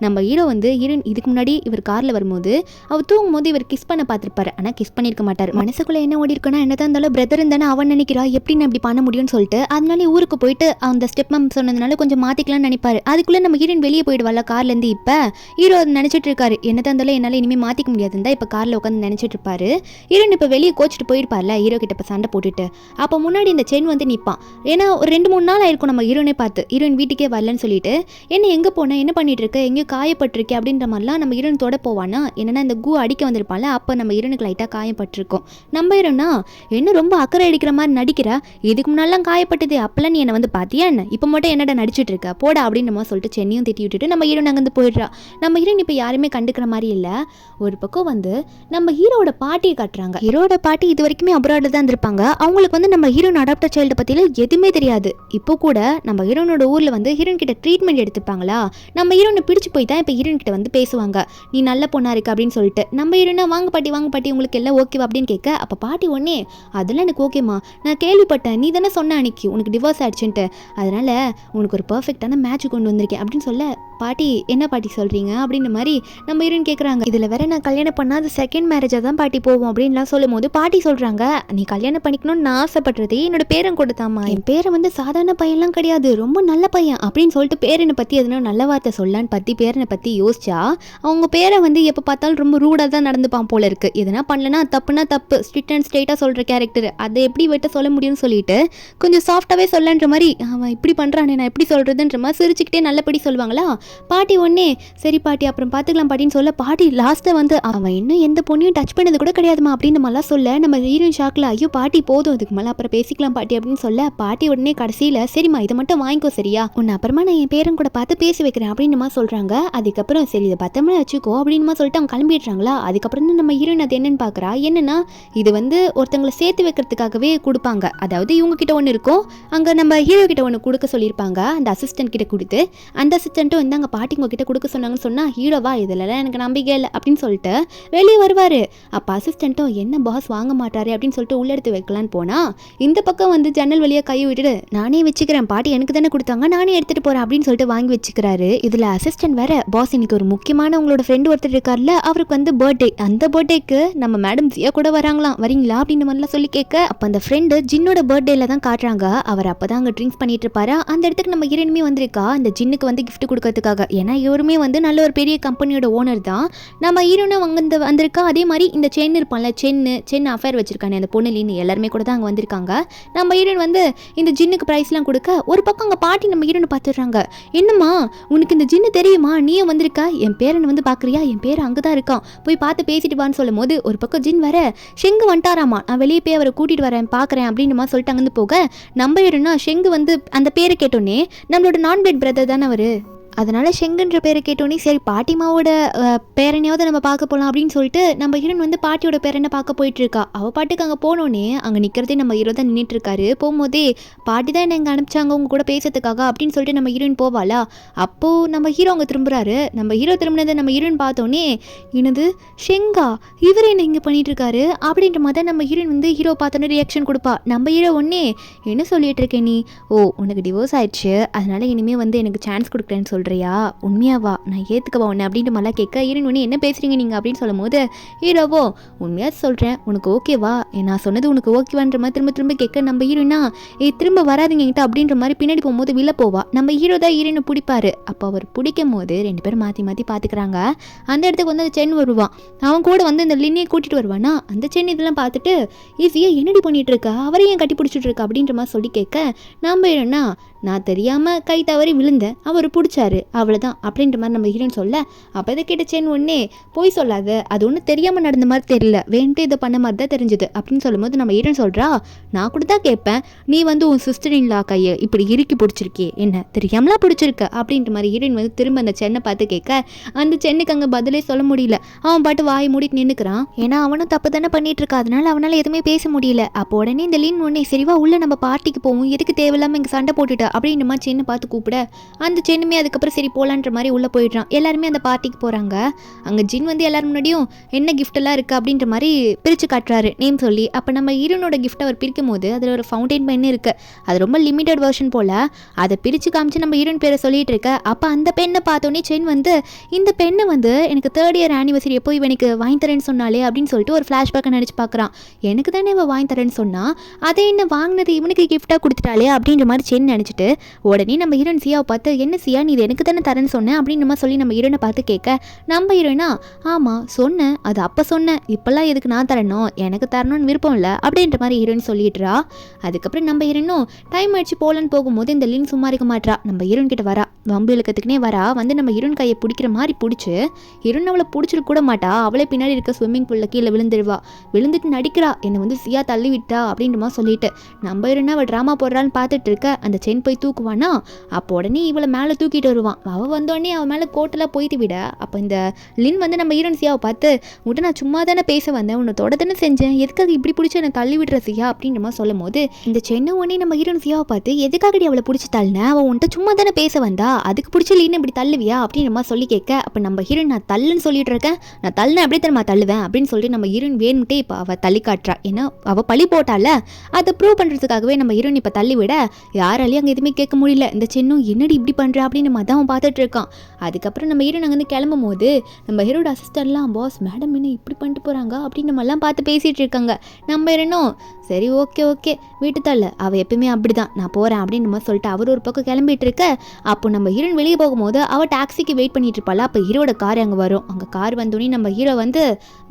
நம்ம ஹீரோ வந்து ஹீரோயின் இதுக்கு முன்னாடி இவர் காரில் வரும்போது அவர் தூங்கும் போது இவர் கிஸ் பண்ண பார்த்துருப்பாரு, ஆனால் கிஸ் பண்ணியிருக்க மாட்டார். மனசுக்குள்ளே என்ன ஓடி இருக்குன்னா என்னதான் இருந்தாலும் பிரதர் இருந்தானே அவன் நினைக்கிறா எப்படி நான் இப்படி பண்ண முடியும்னு சொல்லிட்டு அதனால ஊருக்கு போயிட்டு அந்த ஸ்டெப் மம் சொன்னதுனால கொஞ்சம் மாற்றிக்கலாம்னு நினைப்பாரு. அதுக்குள்ளே நம்ம ஹீரோயின் வெளியே போயிடுவாள் கார்லேருந்து. இப்போ ஹீரோ அதை நினச்சிட்டு இருக்காரு என்னதான் இருந்தாலும் என்னால் இனிமேல் மாற்றிக்க முடியாதுன்னு தான் இப்போ காரில் உட்காந்து நினச்சிட்டு இருப்பாரு. ஹீரோயின் இப்போ வெளியே கோச்சிட்டு போயிருப்பார்ல ஹீரோ கிட்ட இப்போ சண்டை போட்டுட்டு. அப்போ முன்னாடி இந்த செயின் வந்து நிற்பான். ஏன்னா ஒரு 2-3 நாள் ஆயிருக்கும் நம்ம ஹீரோனே பார்த்து ஹீரோயின் வீட்டுக்கே வரலன்னு சொல்லிட்டு என்ன எங்கே போனேன் என்ன பண்ணிட்டு இருக்க எங்கேயும் காயப்பட்டிருக்கே அப்படின்ற மாதிரிலாம் நம்ம ஹீரோன் தொட போவானா. என்னன்னா இந்த கூ அடிக்க வந்திருப்பான்ல அப்போ நம்ம ஹீரோனுக்கு லைட்டாக காயப்பட்டிருக்கும். நம்ம ஹீரோனா என்ன ரொம்ப அக்கறை அடிக்கிற மாதிரி நடிக்கிறா, இதுக்கு முன்னாலாம் காயப்பட்டது அப்பெல்லாம் நீ என்னை வந்து பார்த்தியா என்ன, இப்போ மட்டும் என்னடா நடிச்சிட்டு இருக்க போடா அப்படின்னு நம்ம சொல்லிட்டு சென்னையும் திட்டி விட்டுட்டு நம்ம ஹீரோன் அங்கேருந்து போயிடுறா. நம்ம ஹீரோன் இப்போ யாருமே கண்டுக்கிற மாதிரி இல்லை. ஒரு பக்கம் வந்து நம்ம ஹீரோட பாட்டியை காட்டுறாங்க. ஹீரோட பாட்டி இது வரைக்குமே அப்ராடில் தான் இருந்திருப்பாங்க. அவங்களுக்கு வந்து நம்ம ஹீரோன் அடாப்டட் சைல்டு பற்றியில் எதுவுமே தெரியாது. இப்போ கூட நம்ம ஹீரோனோட ஊரில் வந்து ஹீரோன் கிட்ட ட்ரீட்மெண்ட் எடுத்துப்பாங்களா, நம்ம ஹீரோனை பிடிச்சி போய் தான் இப்போ ஹீரோன் கிட்ட வந்து பேசுவாங்க நீ நல்ல பொண்ணா இருக்கு அப்படின்னு சொல்லிட்டு. நம்ம ஹீரோனா வாங்க பாட்டி உங்களுக்கு எல்லாம் ஓகேவா அப்படின்னு கேட்க அப்போ பாட்டி ஒன்னே அதெல்லாம் எனக்கு ஓகேம்மா, நான் கேள்விப்பட்டேன் நீ தானே சொன்ன அன்னைக்கு உனக்கு டிவோர்ஸ் ஆயிடுச்சுன்ட்டு, அதனால உனக்கு ஒரு பர்ஃபெக்டான மேட்ச் கொண்டு வந்திருக்கேன் அப்படின்னு சொல்ல பாட்டி என்ன பாட்டி சொல்கிறீங்க அப்படின்ற மாதிரி நம்ம ஹீரோயின் கேட்குறாங்க. இதில் வேற நான் கல்யாணம் பண்ணாத செகண்ட் மேரேஜாக தான் பாட்டி போவோம் அப்படின்லாம் சொல்லும் போது பாட்டி சொல்கிறாங்க நீ கல்யாணம் பண்ணிக்கணும்னு நான் ஆசைப்படுறது என்னோட பேரன் கொடுத்தாமா, என் பேரை வந்து சாதாரண பையன்லாம் கிடையாது ரொம்ப நல்ல பையன் அப்படின்னு சொல்லிட்டு பேரனை பற்றி எதுனா நல்ல வார்த்தை சொல்லலான்னு பற்றி பேரனை பற்றி யோசிச்சா அவங்க பேரை வந்து எப்போ பார்த்தாலும் ரொம்ப ரூடாக தான் நடந்துப்பான் போல இருக்குது. எதனா பண்ணலன்னா தப்புனா தப்பு ஸ்ட்ரிக்ட் அண்ட் ஸ்ட்ரெயிட்டாக சொல்கிற கேரக்டர் அதை எப்படி விட்ட சொல்ல முடியும்னு சொல்லிட்டு கொஞ்சம் சாஃப்டாகவே சொல்லன்ற மாதிரி அவன் இப்படி பண்ணுறானே நான் எப்படி சொல்கிறதுன்ற மாதிரி சிரிச்சுக்கிட்டே நல்லபடி சொல்லுவாங்களா. பாட்டி ஒன்னே சரி பாட்டி அப்புறம் பார்த்துக்கலாம் பாட்டின்னு சொல்ல பாட்டி லாஸ்ட்டாக வந்து அவன் இன்னும் எந்த பொண்ணையும் டச் பண்ணது கூட கிடையாதுமா அப்படின்னு நம்மளாம் சொல்ல நம்ம ஹீரோயின் ஷாக்கில் ஐயோ பாட்டி போதும் இதுக்கு மேலே அப்புறம் பேசிக்கலாம் பாட்டி அப்படின்னு சொல்ல பாட்டி உடனே கடைசியில் சரிம்மா இதை மட்டும் வாங்கிக்கோ சரியா, உன்னை அப்புறமா நான் என் பேரன் கூட பார்த்து பேசி வைக்கிறேன் அப்படின்னு சொல்கிறாங்க. அதுக்கப்புறம் சரி இதை 10 மணி வச்சுக்கோ அப்படின்னு சொல்லிட்டு அவங்க கிளம்பிடுறாங்களா. அதுக்கப்புறம் தான் நம்ம ஹீரோயின் அது என்னன்னு பார்க்குறா. என்னன்னா இது வந்து ஒருத்தங்களை சேர்த்து வைக்கிறதுக்காகவே கொடுப்பாங்க. அதாவது இவங்க கிட்ட ஒன்று இருக்கும் அங்கே நம்ம ஹீரோ கிட்ட ஒன்று கொடுக்க சொல்லியிருப்பாங்க அந்த அசிஸ்டன்ட் கிட்ட கொடுத்து அந்த அசிஸ்டண்ட்டும் வந்து அங்கே பாட்டி உங்ககிட்ட கொடுக்க சொன்னாங்கன்னு சொன்னால் ஹீரோவா இதெல்லாம் எனக்கு நம்பிக்கை இல்லை அப்படின்னு சொல்லிட்டு வெளியே வருவார். அப்போ அசிஸ்டண்ட்டும் என்ன பாஸ் வாங்க மாட்டாரு அப்படின்னு சொல்லிட்டு உள்ள எடுத்து வைக்கலான்னு போனால் இந்த பக்கம் வந்து ஜன்னல் வழியாக கை விட்டுட்டு நானே வச்சுக்கிறேன் பாட்டி எனக்கு தானே கொடுத்தாங்க நானே எடுத்துகிட்டு போகிறேன் அப்படின்னு சொல்லிட்டு வாங்கி வச்சுக்கிறாரு. இதில் அசிஸ்டன்ட் வேற பாஸ் இன்னைக்கு ஒரு முக்கியமான உங்களோட ஃப்ரெண்டு ஒருத்தர் இருக்கார்ல அவருக்கு வந்து பர்த்டே, அந்த பர்த்டேக்கு நம்ம மேடம் ஜியா கூட வராங்களாம் வரீங்களா அப்படின்னு மாதிரிலாம் சொல்லி கேட்க அப்போ அந்த ஃப்ரெண்டு ஜின்னோட பர்த்டேல தான் காட்டுறாங்க. அவர் அப்போ தான் அங்கே ட்ரிங்க்ஸ் பண்ணிட்டு இருப்பாரு. அந்த இடத்துக்கு நம்ம ஹீரோயினுமே வந்திருக்கா அந்த ஜின்னுக்கு வந்து கிஃப்ட் கொடுக்கறதுக்காக. ஏன்னா இவருமே வந்து நல்ல ஒரு பெரிய கம்பெனியோட ஓனர் தான். நம்ம ஹீரோனை அங்கே வந்திருக்கா. அதே மாதிரி இந்த சென் இருப்பான்ல சென் அஃபேர் வச்சிருக்கானே அந்த பொண்ணுலின்னு எல்லாருமே கூட தான் அங்கே வந்திருக்காங்க. நம்ம ஹீரோயின் வந்து இந்த ஜின்னுக்கு ப்ரைஸ்லாம் கொடுக்க ஒரு பக்கம் அங்கே பாட்டி நம்ம ஹீரோனை பார்த்துடுறாங்க. என்னம்மா உனக்கு இந்த ஜின்னு தெரியுமா, நீயும் வந்திருக்கா, என் பேரனை வந்து பார்க்குறியா, என் பேர் அங்கே தான் இருக்கான் போய் பார்த்து பேசிட்டு வான்னு சொல்லும் போது ஒரு பக்கம் ஜின் வர ஷெங்கு வந்துட்டாராமா, நான் வெளியே போய் அவரை கூட்டிகிட்டு வரேன் பார்க்குறேன் அப்படின்னு சொல்லிட்டு அங்கேருந்து போக நம்ம ஹீரோனா ஷெங்கு வந்து அந்த பேரை கேட்டோன்னே நம்மளோட நான் பிளட் பிரதர் தானே அவர், அதனால ஷெங்குன்ற பேரை கேட்டோன்னே சரி பாட்டிமாவோட பேரனையாவது நம்ம பார்க்க போகலாம் அப்படின்னு சொல்லிட்டு நம்ம ஹீரோயின் வந்து பாட்டியோட பேரனை பார்க்க போயிட்டு இருக்கா. அவள் பாட்டுக்கு அங்கே போனோடனே அங்கே நிற்கிறதே நம்ம ஹீரோ தான் நின்றுட்டு இருக்காரு. போகும்போதே பாட்டி தான் என்ன இங்கே அனுப்பிச்சாங்க உங்க கூட பேசுறதுக்காக அப்படின்னு சொல்லிட்டு நம்ம ஹீரோயின் போவாளா. அப்போது நம்ம ஹீரோ அங்கே திரும்புறாரு. நம்ம ஹீரோ திரும்பினதை நம்ம ஹீரோயின் பார்த்தோன்னே என்னது ஷெங்கா இவர் என்ன இங்கே பண்ணிட்டு இருக்காரு அப்படின்ற மாதிரி நம்ம ஹீரோயின் வந்து ஹீரோ பார்த்தோன்னே ரியாக்ஷன் கொடுப்பா. நம்ம ஹீரோ ஒன்னே என்ன சொல்லிட்டு இருக்கேன் நீ, ஓ உனக்கு டிவோர்ஸ் ஆயிடுச்சு அதனால இனிமேல் வந்து எனக்கு சான்ஸ் கொடுக்குறேன்னு சொல்கிறியா, உண்மையாவா நான் ஏற்றுக்கவா உன்னை அப்படின்ட்டு மாதிரிலாம் கேட்க ஹீரோயின் ஒன்று என்ன பேசுகிறீங்க நீங்கள் அப்படின்னு சொல்லும் போது ஹீரோவோ உண்மையாக சொல்கிறேன் உனக்கு ஓகேவா, நான் சொன்னது உனக்கு ஓகேவான்ற மாதிரி திரும்ப திரும்ப கேட்க நம்ம ஹீரோயினா திரும்ப வராதிங்க என்கிட்ட அப்படின்ற மாதிரி பின்னாடி போகும்போது வில்ல போவா. நம்ம ஹீரோ தான் ஹீரோயினை பிடிப்பாரு. அப்போ அவர் பிடிக்கும் போது 2 பேரும் மாற்றி மாற்றி பார்த்துக்கிறாங்க. அந்த இடத்துக்கு வந்து அந்த சென் வருவான். அவன் கூட வந்து இந்த லின்னையை கூட்டிகிட்டு வருவானா. அந்த சென் இதெல்லாம் பார்த்துட்டு ஈஸியாக என்னடி பண்ணிகிட்டு இருக்கா அவரை ஏன் கட்டி பிடிச்சிட்டு இருக்கா அப்படின்ற மாதிரி சொல்லி கேட்க நம்ம ஹீரோனா நான் தெரியாமல் கை தவறி விழுந்தேன் அவர் பிடிச்சாரு அவ்வளோதான் அப்படின்ற மாதிரி நம்ம ஹீரோயின் சொல்ல அப்போ இதை கேட்ட சென் ஒன்னே போய் சொல்லாத அது ஒன்றும் தெரியாமல் நடந்த மாதிரி தெரியல வேண்ட்டு இதை பண்ண மாதிரி தான் தெரிஞ்சுது அப்படின்னு சொல்லும்போது நம்ம ஹீரோயின் சொல்கிறா நான் கூட தான் கேட்பேன் நீ வந்து உன் சிஸ்டர் இன்லா கையை இப்படி இறுக்கி பிடிச்சிருக்கே என்ன தெரியாமலா பிடிச்சிருக்க அப்படின்ற மாதிரி ஹீரோயின் வந்து திரும்ப அந்த சென்னை பார்த்து கேட்க அந்த சென்னுக்கு அங்கே பதிலே சொல்ல முடியல. அவன் பாட்டு வாயை மூடிட்டு நின்றுக்கிறான். ஏன்னா அவனும் தப்பு தானே பண்ணிட்டு இருக்கா. அதனால அவனால் எதுவுமே பேச முடியல. அப்போ உடனே இந்த லீன் ஒன்னே சரிவா உள்ள நம்ம பார்ட்டிக்கு போவோம் எதுக்கு தேவையில்லாமல் இங்கே சண்டை போட்டுட்டு அப்படின்ற மாதிரி சென்னு பார்த்து கூப்பிட அந்த சென்னுமே அதுக்கப்புறம் சரி போகலான்ற மாதிரி உள்ளே போயிடுறான். எல்லாருமே அந்த பார்ட்டிக்கு போகிறாங்க. அங்கே ஜின் வந்து எல்லாரும் முன்னாடியும் என்ன கிஃப்ட் எல்லாம் இருக்குது அப்படின்ற மாதிரி பிரித்து காட்டுறாரு நேம் சொல்லி. அப்போ நம்ம ஹீரோனோட கிஃப்ட் அவர் பிரிக்கும் போது அதில் ஒரு ஃபவுண்டைன் பென் இருக்குது. அது ரொம்ப லிமிட்டட் வெர்ஷன் போல். அதை பிரித்து காமிச்சு நம்ம ஹீரோன் பேரை சொல்லிட்டு இருக்க. அப்போ அந்த பெண்ணை பார்த்தோன்னே சென் வந்து இந்த பெண்ணை வந்து எனக்கு 3rd இயர் ஆனிவர்சரி எப்போ இவனுக்கு வாங்கி தரேன்னு சொன்னாலே அப்படின்னு சொல்லிட்டு ஒரு ஃப்ளாஷ்பேக்கை நினச்சி பார்க்குறான். எனக்கு தானே இவன் வாங்கி தரேன்னு சொன்னா அதை என்ன வாங்கினது இவனுக்கு கிஃப்டாக கொடுத்துட்டாலே அப்படின்ற மாதிரி சென் நினச்சிட்டு உடனே நம்ம ஹீரோயின் சியாவை பார்த்து என்ன சியா நீ இது எனக்கு தானே தரேன்னு சொன்னேன் அப்படின்னு சொல்லி நம்ம ஹீரோனை பார்த்து கேட்க நம்ம ஹீரோயினா ஆமாம் சொன்னேன் அது அப்போ சொன்னேன் இப்போல்லாம் எதுக்கு நான் தரணும் எனக்கு தரணும்னு விருப்பம் இல்லை அப்படின்ற மாதிரி ஹீரோயின் சொல்லிடுறா. அதுக்கப்புறம் நம்ம ஹீரோயினும் டைம் ஆயிடுச்சு போகலன்னு போகும்போது இந்த லின் சும்மா இருக்க மாட்டா. நம்ம ஹீரோயின் கிட்ட வரா வம்பு இழுக்கிறதுக்குனே வரா. வந்து நம்ம ஹீரோயின் கையை பிடிக்கிற மாதிரி பிடிச்சி ஹீரோயின் அவளை பிடிச்சிருக்க கூட மாட்டா. அவளே பின்னாடி இருக்க ஸ்விம்மிங் பூலில் கீழே விழுந்துருவா. விழுந்துட்டு நடிக்கிறா என்னை வந்து சியா தள்ளி விட்டா அப்படின்றமா சொல்லிட்டு நம்ம ஹீரோயினா அவள் ட்ராமா போடுறான்னு பார்த்துட்டு இருக்க அந்த சென் போய் தூக்குவானா. அப்போ உடனே இவளை மேலே தூக்கிட்டு வருவான். அவள் வந்தோடனே அவன் மேலே கோட்டெல்லாம் போய்த்து விட அப்போ இந்த லின் வந்து நம்ம ஹீரோயின் சியாவை பார்த்து உடனே நான் சும்மா தானே பேச வந்தேன் உன்னை தொட தானே செஞ்சேன் எதுக்காக இப்படி பிடிச்சி என்னை தள்ளி விடுற சியா அப்படின்ற மாதிரி சொல்லும் போது இந்த சென்னை உடனே நம்ம ஹீரோயின் சியாவை பார்த்து எதுக்காகடி அவளை பிடிச்சி தள்ளின அவன் உன்ட்ட சும்மா தானே பேச வந்தா அதுக்கு பிடிச்சி லின்னு இப்படி தள்ளுவியா அப்படின்ற மாதிரி சொல்லி கேட்க அப்போ நம்ம ஹீரோயின் நான் தள்ளுன்னு சொல்லிட்டு இருக்கேன் நான் தள்ளினேன் அப்படியே தரமா தள்ளுவேன் அப்படின்னு சொல்லிட்டு நம்ம ஹீரோயின் வேணும்ட்டே இப்போ அவள் தள்ளி காட்டுறா. ஏன்னா அவள் பழி போட்டால அதை ப்ரூவ் பண்ணுறதுக்காகவே நம்ம ஹீரோயின் இப்போ தள்ளி விட யாராலையும் அங்கே எதுவுமே கேட்க முடியல. இந்த சென்னும் என்னடி இப்படி பண்ணுறா அப்படின்னு நம்ம தான் பார்த்துட்டு இருக்கான். அதுக்கப்புறம் நம்ம ஹீரோயின் அங்கேருந்து கிளம்பும் போது நம்ம ஹீரோட அசிஸ்டன்ட்லாம் பாஸ் மேடம் என்ன இப்படி பண்ணிட்டு போகிறாங்க அப்படின்னு நம்மலாம் பார்த்து பேசிகிட்டு இருக்காங்க. நம்ம ஹீரோனும் சரி ஓகே ஓகே வீட்டு தள்ள அவள் எப்பயுமே அப்படி தான் நான் போகிறேன் அப்படின்னு நம்ம சொல்லிட்டு அவர் ஒரு பக்கம் கிளம்பிட்டு இருக்க. அப்போ நம்ம ஹீரோயின் வெளியே போகும்போது அவள் டாக்ஸிக்கு வெயிட் பண்ணிட்டு இருப்பாள். அப்போ ஹீரோட கார் அங்கே வரும். அங்கே கார் வந்தோடனே நம்ம ஹீரோ வந்து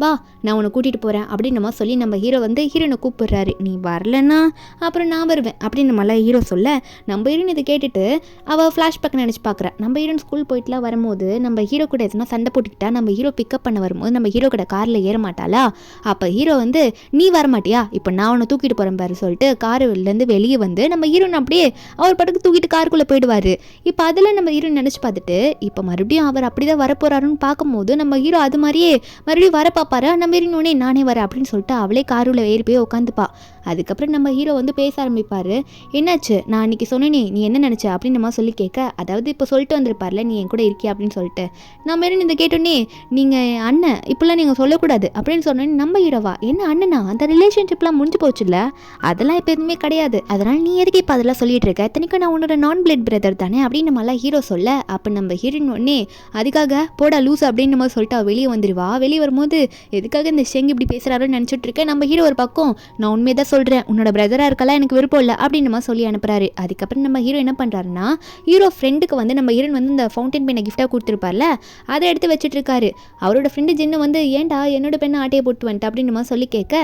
வா நான் உன்னை கூட்டிகிட்டு போகிறேன் அப்படின்னு நம்ம சொல்லி நம்ம ஹீரோ வந்து ஹீரோனை கூப்பிடுறாரு. நீ வரலன்னா அப்புறம் நான் வருவேன் அப்படின்னு நம்மளாம் ஹீரோ சொல்ல நம்ம ஹீரோயின் இதை கேட்டுட்டு அவள் ஃப்ளாஷ்பேக் நினச்சி பார்க்குறா. நம்ம ஹீரோயின் ஸ்கூல் போயிட்டுலாம் வரும்போது நம்ம ஹீரோ கூட எதுனா சண்டை போட்டுக்கிட்டா நம்ம ஹீரோ பிக்கப் பண்ண வரும்போது நம்ம ஹீரோ கூட காரில் ஏற மாட்டாளா. அப்போ ஹீரோ வந்து நீ வரமாட்டியா இப்போ நான் உன்னை தூக்கிட்டு போகிறேன் பாரு சொல்லிட்டு காருலேருந்து வெளியே வந்து நம்ம ஹீரோன் அப்படியே அவர் படக்கு தூக்கிட்டு காருக்குள்ளே போயிடுவார். இப்போ அதில் நம்ம ஹீரோன் நினச்சி பார்த்துட்டு இப்போ மறுபடியும் அவர் அப்படி தான் வரப்போகிறாருன்னு பார்க்கும்போது நம்ம ஹீரோ அது மாதிரியே மறுபடியும் வர பார்ப்பாரா. நம்ம ஹீரோனே நானே வரேன் அப்படின்னு சொல்லிட்டு அவளே காருக்குள்ளே ஏறி போய் உட்காந்துப்பா. அதுக்கப்புறம் நம்ம ஹீரோ வந்து பேச ஆரம்பிப்பார். என்னாச்சு நான் அன்றைக்கி சொன்னேனே நீ என்ன நினச்ச அப்படின்னு நம்ம சொல்லி கேட்க அதாவது இப்போ சொல்லிட்டு வந்திருப்பார்ல நீ என் கூட இருக்கியா அப்படின்னு சொல்லிட்டு நம்ம ஹீரோன் இந்த கேட்டோன்னே நீங்கள் அண்ணன் இப்போல்லாம் நீங்கள் சொல்லக்கூடாது அப்படின்னு சொன்னோன்னே நம்ம ஹீரோவா என்ன அண்ணனா அந்த ரிலேஷன்ஷிப்லாம் முடிஞ்சு போச்சுல்ல அதெல்லாம் இப்போ எதுவுமே கிடையாது அதனால் நீ எதுக்கு இப்போ அதெல்லாம் சொல்லிட்டு இருக்க இத்தனைக்கும் நான் உன்னோட நான் பிளட் பிரதர் தானே அப்படின்னு நம்மளாம் ஹீரோ சொல்ல அப்போ நம்ம ஹீரோயின் ஒன்னே அதுக்காக போடா லூஸ் அப்படின்னு நம்ம சொல்லிட்டு அவள் வெளியே வந்துடுவா. வெளியே வரும்போது எதுக்காக இந்த ஷெங் இப்படி பேசுகிறாருன்னு நினச்சிட்டு இருக்கேன். நம்ம ஹீரோ ஒரு பக்கம் நான் உண்மையை தான் சொல்கிறேன் உன்னோட பிரதராக இருக்கலாம் எனக்கு விருப்பம் இல்லை அப்படின்னு நம்ம சொல்லி அனுப்புறாரு. அதுக்கப்புறம் நம்ம ஹீரோ என்ன பண்ணுறாருன்னா ஹீரோ ஃப்ரெண்டுக்கு வந்து நம்ம ஹீரோயின் வந்து இந்த ஃபவுண்டைன் பெண்ணை கிஃப்டாக கொடுத்துருப்பார்ல அதை எடுத்து வச்சுட்டு இருக்காரு. அவரோட ஃப்ரெண்டு ஜின்னு வந்து ஏன்டா என்னோட பெண்ணை ஆட்டையை போட்டு வந்துட்டு அப்படின்னு நம்ம சொல்லி கேட்க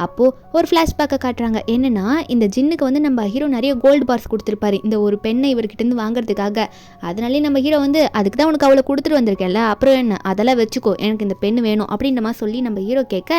அப்போது ஒரு ஃப்ளாஷ்பேக்கை காட்டுறாங்க. என்னன்னா இந்த ஜின்னுக்கு வந்து நம்ம ஹீரோ நிறைய கோல்டு பார்ஸ் கொடுத்துருப்பாரு இந்த ஒரு பெண்ணை இவர்கிட்டருந்து வாங்குறதுக்காக. அதனாலே நம்ம ஹீரோ வந்து அதுக்கு தான் உனக்கு அவளை கொடுத்துட்டு வந்திருக்கேன்ல அப்புறம் என்ன அதெல்லாம் வச்சுக்கோ எனக்கு இந்த பெண்ணு வேணும் அப்படின்ற மாதிரி சொல்லி நம்ம ஹீரோ கேட்க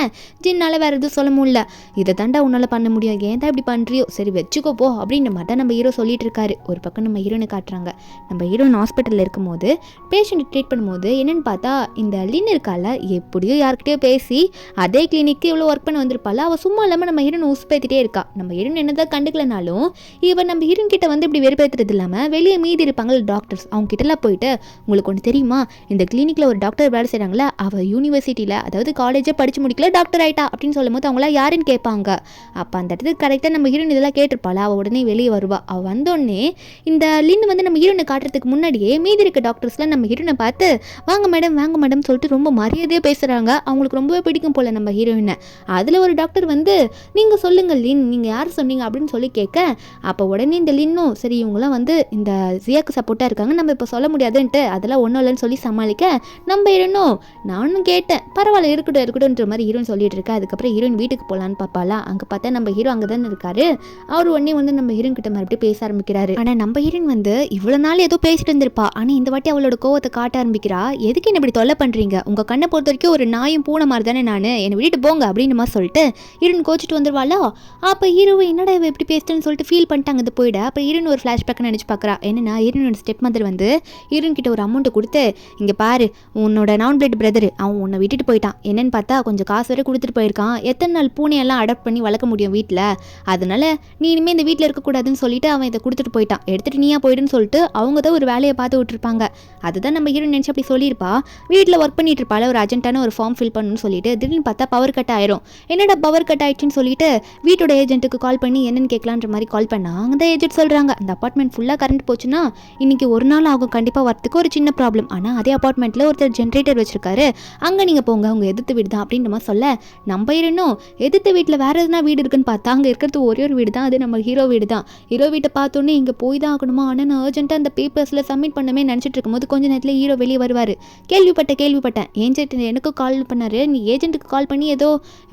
ஜின்னால வேறு எதுவும் சொல்ல முடியல. இதை தாண்டா உன்னால் பண்ண முடியும், ஏன் தான் இப்படி பண்ணுறியோ, சரி வச்சுக்கோ போ அப்படின்ற மாதிரி தான் நம்ம ஹீரோ சொல்லிட்டு இருக்காரு. ஒரு பக்கம் நம்ம ஹீரோனை காட்டுறாங்க. நம்ம ஹீரோயின் ஹாஸ்பிட்டலில் இருக்கும்போது பேஷண்ட் ட்ரீட் பண்ணும்போது என்னென்னு பார்த்தா இந்த லின் இருக்கால, எப்படியோ யார்கிட்டயோ பேசி அதே கிளினிக்கு இவ்வளோ ஒர்க் பண்ண வந்திருப்பாள். அவள் சும்மா இல்லாமல் நம்ம ஹீரோனை உசுப்பேத்திட்டே இருக்கா. நம்ம ஹீரோன் என்னதான் கண்டுக்கலனாலும் இவன் நம்ம ஹீரோன் கிட்ட வந்து இப்படி வெறுப்பேற்றுறது இல்லாமல் வெளியே மீதி இருப்பாங்க டாக்டர்ஸ், அவங்க கிட்டலாம் போயிட்டு உங்களுக்கு ஒன்று தெரியுமா, இந்த கிளினிக்கில் ஒரு டாக்டர் வேலை செய்கிறாங்களே, அவள் யூனிவர்சிட்டியில் அதாவது காலேஜே படித்து முடிக்கல டாக்டர் ஆகிட்டா அப்படின்னு சொல்லும் போது அவங்களா யாருன்னு கேட்பாங்க. அப்போ அந்த இடத்துக்கு கரெக்டாக நம்ம ஹீரோன் இதெல்லாம் கேட்டிருப்பாள். அவள் உடனே வெளியே வருவா. அவள் வந்தோடனே இந்த லின் வந்து நம்ம ஹீரோனை காட்டுறதுக்கு முன்னாடியே மீதி இருக்க டாக்டர்ஸ்லாம் நம்ம ஹீரோனை பார்த்து வாங்க மேடம் சொல்லிட்டு ரொம்ப மரியாதையாக பேசுகிறாங்க. அவங்களுக்கு ரொம்பவே பிடிக்கும் போல் நம்ம ஹீரோயினை. அதில் ஒரு டாக்டர் வந்து நீங்கள் சொல்லுங்கள் லின், நீங்கள் யார் சொன்னீங்க அப்படின்னு சொல்லி கேட்க, அப்போ உடனே இந்த லின்னும் சரி இவங்களாம் வந்து இந்த ஜியாக்கு சப்போர்ட்டாக இருக்காங்க, நம்ம இப்போ சொல்ல முடியாதுன்ட்டு அதெல்லாம் ஒன்றும் இல்லைன்னு சொல்லி சமாளிக்க, நம்ம ஹீரோனும் நானும் கேட்டேன் பரவாயில்ல இருக்கட்டும்ன்ற மாதிரி ஹீரோயின் சொல்லிட்டு இருக்கா. அதுக்கப்புறம் ஹீரோயின் வீட்டுக்கு போகலான்னு பார்ப்பாளா, அங்கே பார்த்தா நம்ம ஹீரோ அங்கே தானே இருக்காரு. அவர் உடனே வந்து நம்ம ஹீரோயின் கிட்ட மறுபடியும் பேச ஆரம்பிக்கிறாரு. ஆனால் நம்ம ஹீரோயின் வந்து இவ்வளோ நாள் ஏதோ பேசிட்டு இருந்திருப்பா, ஆனால் இந்த வாட்டி அவளோட கோவத்தை காட்ட ஆரம்பிக்கிறா. எதுக்கு என்ன இப்படி தொல்லை பண்ணுறீங்க, உங்கள் கண்ணை பொறுத்த வரைக்கும் ஒரு நாயும் பூனை மாதிரி தானே நான், என்னை விட்டுட்டு போங்க அப்படின்னு மாதிரி சொல்லிட்டு ஹீரோயின் கோச்சிட்டு வந்துருவாளா. அப்போ ஹீரோவை என்னடா இவ எப்படி பேசிட்டேன்னு சொல்லிட்டு ஃபீல் பண்ணிட்டாங்க அது போயிட. அப்போ ஹீரோயின் ஒரு ஃப்ளாஷ்பேக் நினச்சி பார்க்குறா. என்னன்னா ஹீரோனோட ஸ்டெப் மதர் வந்து ஹீரோயின் கிட்ட ஒரு அமௌண்ட்டை கொடுத்து, இங்கே பாரு உன்னோட நான் பிளட் பிரதர் அவன் உன்னை விட்டுட்டு போயிட்டான், என்னன்னு பார்த்தா கொஞ்சம் காசு வரை கொடுத்துட்டு போயிருக்கான், எத்தனை நாள் பூனையெல்லாம் அடாப்ட் பண்ணி வளர்க்க முடியும் வீட்டில், அதனால நீ இனிமேல் இந்த வீட்டில் இருக்கக்கூடாதுன்னு சொல்லிட்டு அவன் இதை கொடுத்துட்டு போயிட்டான், எடுத்துகிட்டு நீயா போயிடுன்னு சொல்லிட்டு அவங்க தான் ஒரு வேலையை பார்த்து விட்டுருப்பாங்க. அதுதான் நம்ம ஹீரோயின் நினச்சி அப்படி சொல்லியிருப்பா. வீட்டில் ஒர்க் பண்ணிட்டு இருப்பாள், ஒரு அர்ஜென்ட்டான ஒரு ஃபார்ம் ஃபில் பண்ணணும்னு சொல்லிட்டு திடீர்னு பார்த்தா பவர் கட் ஆயிரும். என்னடா பவர் கட் ஆயிடுச்சுன்னு சொல்லிட்டு வீட்டோட ஏஜென்ட்டுக்கு கால் பண்ணி என்னன்னு கேட்கலான்ற மாதிரி கால் பண்ணா அங்கே தான் ஏஜென்ட் சொல்கிறாங்க அந்த அப்பார்ட்மெண்ட் ஃபுல்லாக கரண்ட் போச்சுன்னா இன்னைக்கு ஒரு நாள் ஆகும் கண்டிப்பாக வரத்துக்கு, ஒரு சின்ன ப்ராப்ளம், ஆனால் அதே அப்பார்ட்மெண்ட்டில் ஒருத்தர் ஜென்ரேட்டர் வச்சிருக்காரு, அங்கே நீங்கள் போங்க அவங்க எதிர்த்து வீடு தான் அப்படின்ற மாதிரி சொல்ல, நம்ம இன்னும் எதிர்த்து வீட்டில் வேறு எதுனா வீடு இருக்குன்னு பார்த்தா அங்கே இருக்கிறது ஒரே ஒரு வீடு தான், அது நம்ம ஹீரோ வீடு தான். ஹீரோ வீட்டை பார்த்தோன்னே இங்கே போய் தான் ஆகணுமா, ஆனால் நான் அர்ஜென்ட்டாக அந்த பேப்பர்ஸில் சப்மிட் பண்ணமே நினச்சிட்டு இருக்கும்போது கொஞ்சம் நேரத்தில் ஹீரோ வெளியே வருவார். கேள்விப்பட்டேன் ஏஜென்ட் எனக்கும் கால் பண்ணார், நீ ஏஜென்ட்டுக்கு கால் பண்ணி ஏதோ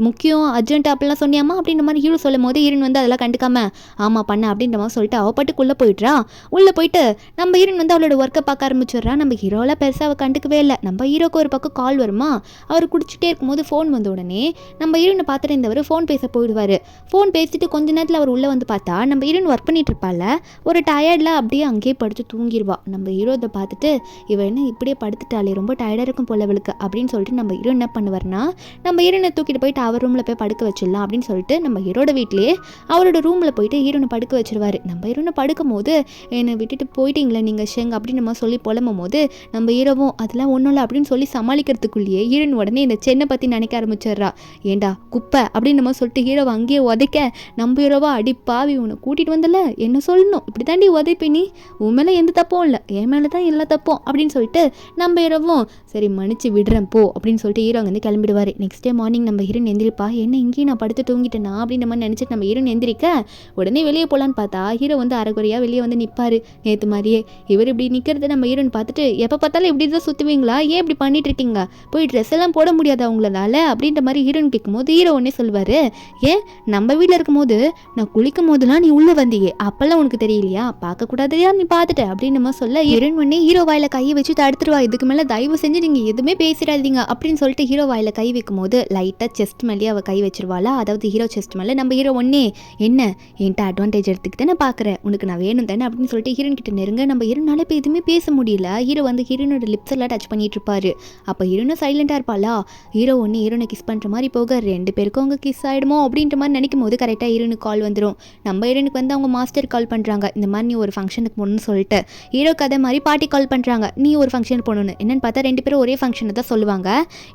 முக்கியம் அர்ஜென்ட் அப்படிலாம் சொன்னியாமா அப்படின்ற மாதிரி ஹீரோ சொல்லும் போது ஹீரோன் வந்து அதெல்லாம் கண்டுக்காம ஆமாம் பண்ண அப்படின்ற மாதிரி சொல்லிட்டு அவள் பாட்டுக்குள்ளே போயிட்டுறா. உள்ளே போயிட்டு நம்ம ஹீரோன் வந்து அவளோட ஒர்க்கை பார்க்க ஆரம்பிச்சிடுறா. நம்ம ஹீரோலாம் பெருசாக அவள் கண்டுக்கவே இல்லை. நம்ம ஹீரோக்கு ஒரு பக்கம் கால் வருமா, அவர் குடிச்சிட்டே இருக்கும்போது ஃபோன் வந்த உடனே நம்ம ஹீரோனை பார்த்துட்டு இருந்தவர் ஃபோன் பேச போயிடுவார். ஃபோன் பேசிட்டு கொஞ்ச நேரத்தில் அவர் உள்ளே வந்து பார்த்தா நம்ம ஹீரோன் ஒர்க் பண்ணிட்டு இருப்பாள், ஒரு டயர்டில் அப்படியே அங்கேயே படுத்து தூங்கிடுவா. நம்ம ஹீரோ இதை பார்த்துட்டு இவன் என்ன இப்படியே படுத்துட்டாலே ரொம்ப டயர்டாக இருக்கும் போல அவளுக்கு அப்படின்னு சொல்லிட்டு நம்ம ஹீரோ என்ன பண்ணுவார்னா நம்ம ஹீரோனை தூக்கிட்டு போயிட்டு அவர் ரூமில் போய் படுக்க வச்சிடலாம் அப்படின்னு சொல்லிட்டு நம்ம ஹீரோட வீட்லேயே அவரோட ரூமில் போயிட்டு ஹீரோனை படுக்க வச்சிருவாரு. நம்ம ஹீரோனை படுக்கும் போது என்னை விட்டுட்டு போயிட்டீங்களே நீங்கள் ஷெங் அப்படின்னு நம்ம சொல்லி புலம்பும் போது நம்ம ஹீரோவும் அதெல்லாம் ஒன்றும் இல்லை அப்படின்னு சொல்லி சமாளிக்கிறதுக்குள்ளேயே ஹீரோன் உடனே இந்த சென்னை பற்றி நினைக்க ஆரம்பிச்சிடுறா. ஏண்டா குப்பை அப்படின்னு நம்ம சொல்லிட்டு ஹீரோவை அங்கேயே உதைக்க நம்ம ஹீரோவா அடி பாவி உன்னை கூட்டிகிட்டு வந்தல என்ன சொல்லணும் இப்படி தாண்டி உதைப்பி, நீ உன் மேலே எந்த தப்பும் இல்லை என் மேலே தான் எல்லா தப்பும் அப்படின்னு சொல்லிட்டு நம்ம ஹீரோவும் சரி மன்னிச்சு விடுறேன் போ அப்படின்னு சொல்லிட்டு ஹீரோ வந்து கிளம்பிடுவார். நெக்ஸ்ட் டே மார்னிங் நம்ம ஹீரோன் எந்திரிப்பா, என்ன இங்கேயும் நான் படுத்து தூங்கிட்டேனா அப்படின்ற மாதிரி நினச்சிட்டு நம்ம ஹீரோன் எந்திரிக்க உடனே வெளியே போகலான்னு பார்த்தா ஹீரோ வந்து அரைக்குறையாக வெளியே வந்து நிற்பார். நேற்று மாதிரியே இவர் இப்படி நிற்கிறத நம்ம ஹீரோன் பார்த்துட்டு எப்போ பார்த்தாலும் இப்படி தான் சுற்றுவீங்களா, ஏன் இப்படி பண்ணிட்டு இருக்கீங்க, போய் ட்ரெஸ் எல்லாம் போட முடியாது அவங்களால அப்படின்ற மாதிரி ஹீரோன் கேட்கும்போது ஹீரோ ஒன்னே சொல்வார், ஏன் நம்ம வீட்டில் இருக்கும்போது நான் குளிக்கும் போதெல்லாம் நீ உள்ளே வந்தியே அப்பெல்லாம் உனக்கு தெரியலையா, பார்க்கக்கூடாதையா நீ பார்த்துட்ட அப்படின்னு நம்ம சொல்ல ஹீரோன் உடனே ஹீரோ வாயில கையை வச்சு தடுத்துருவா. இதுக்கு மேலே தயவு செஞ்சு நீங்கள் எதுவுமே பேசிடாதீங்க அப்படின்னு சொல்லிட்டு ஹீரோ வாயில கை வைக்கும் போது லைட்டாக செஸ்ட் மேலேயே அவள் கை வச்சிருவாளா, அதாவது ஹீரோ செஸ்ட் மேலே. நம்ம ஹீரோ ஒன்னே என்ன என்கிட்ட அட்வான்டேஜ் எடுத்துக்கிட்டு தானே பார்க்குறேன், உனக்கு நான் வேணும் தானே அப்படின்னு சொல்லிட்டு ஹீரோன் கிட்ட நெருங்க நம்ம ஹீரோனால இப்போ எதுவுமே பேச முடியல. ஹீரோ வந்து ஹீரோனோட லிப்ஸ் எல்லாம் டச் பண்ணிட்டு இருப்பாரு. அப்போ ஹீரோனும் சைலண்டாக இருப்பாளா. ஹீரோ ஒன்று ஹீரோனை கிஸ் பண்ணுற மாதிரி போக ரெண்டு பேருக்கும் அவங்க கிஸ் ஆகிடுமோ அப்படின்ற மாதிரி நினைக்கும் போது கரெக்டாக ஹீரோனுக்கு கால் வந்துடும். நம்ம ஹீரோனுக்கு வந்து அவங்க மாஸ்டர் கால் பண்ணுறாங்க, இந்த மாதிரி நீ ஒரு ஃபங்க்ஷனுக்கு போகணும்னு சொல்லிட்டு. ஹீரோக்கு அதே மாதிரி பாட்டி கால் பண்ணுறாங்க, நீ ஒரு ஃபங்க்ஷனுக்கு போகணுன்னு. என்னென்னு பார்த்தா ரெண்டு பேரும் ஒரே ஃபங்க்ஷனை தான் சொல்லுவாங்க.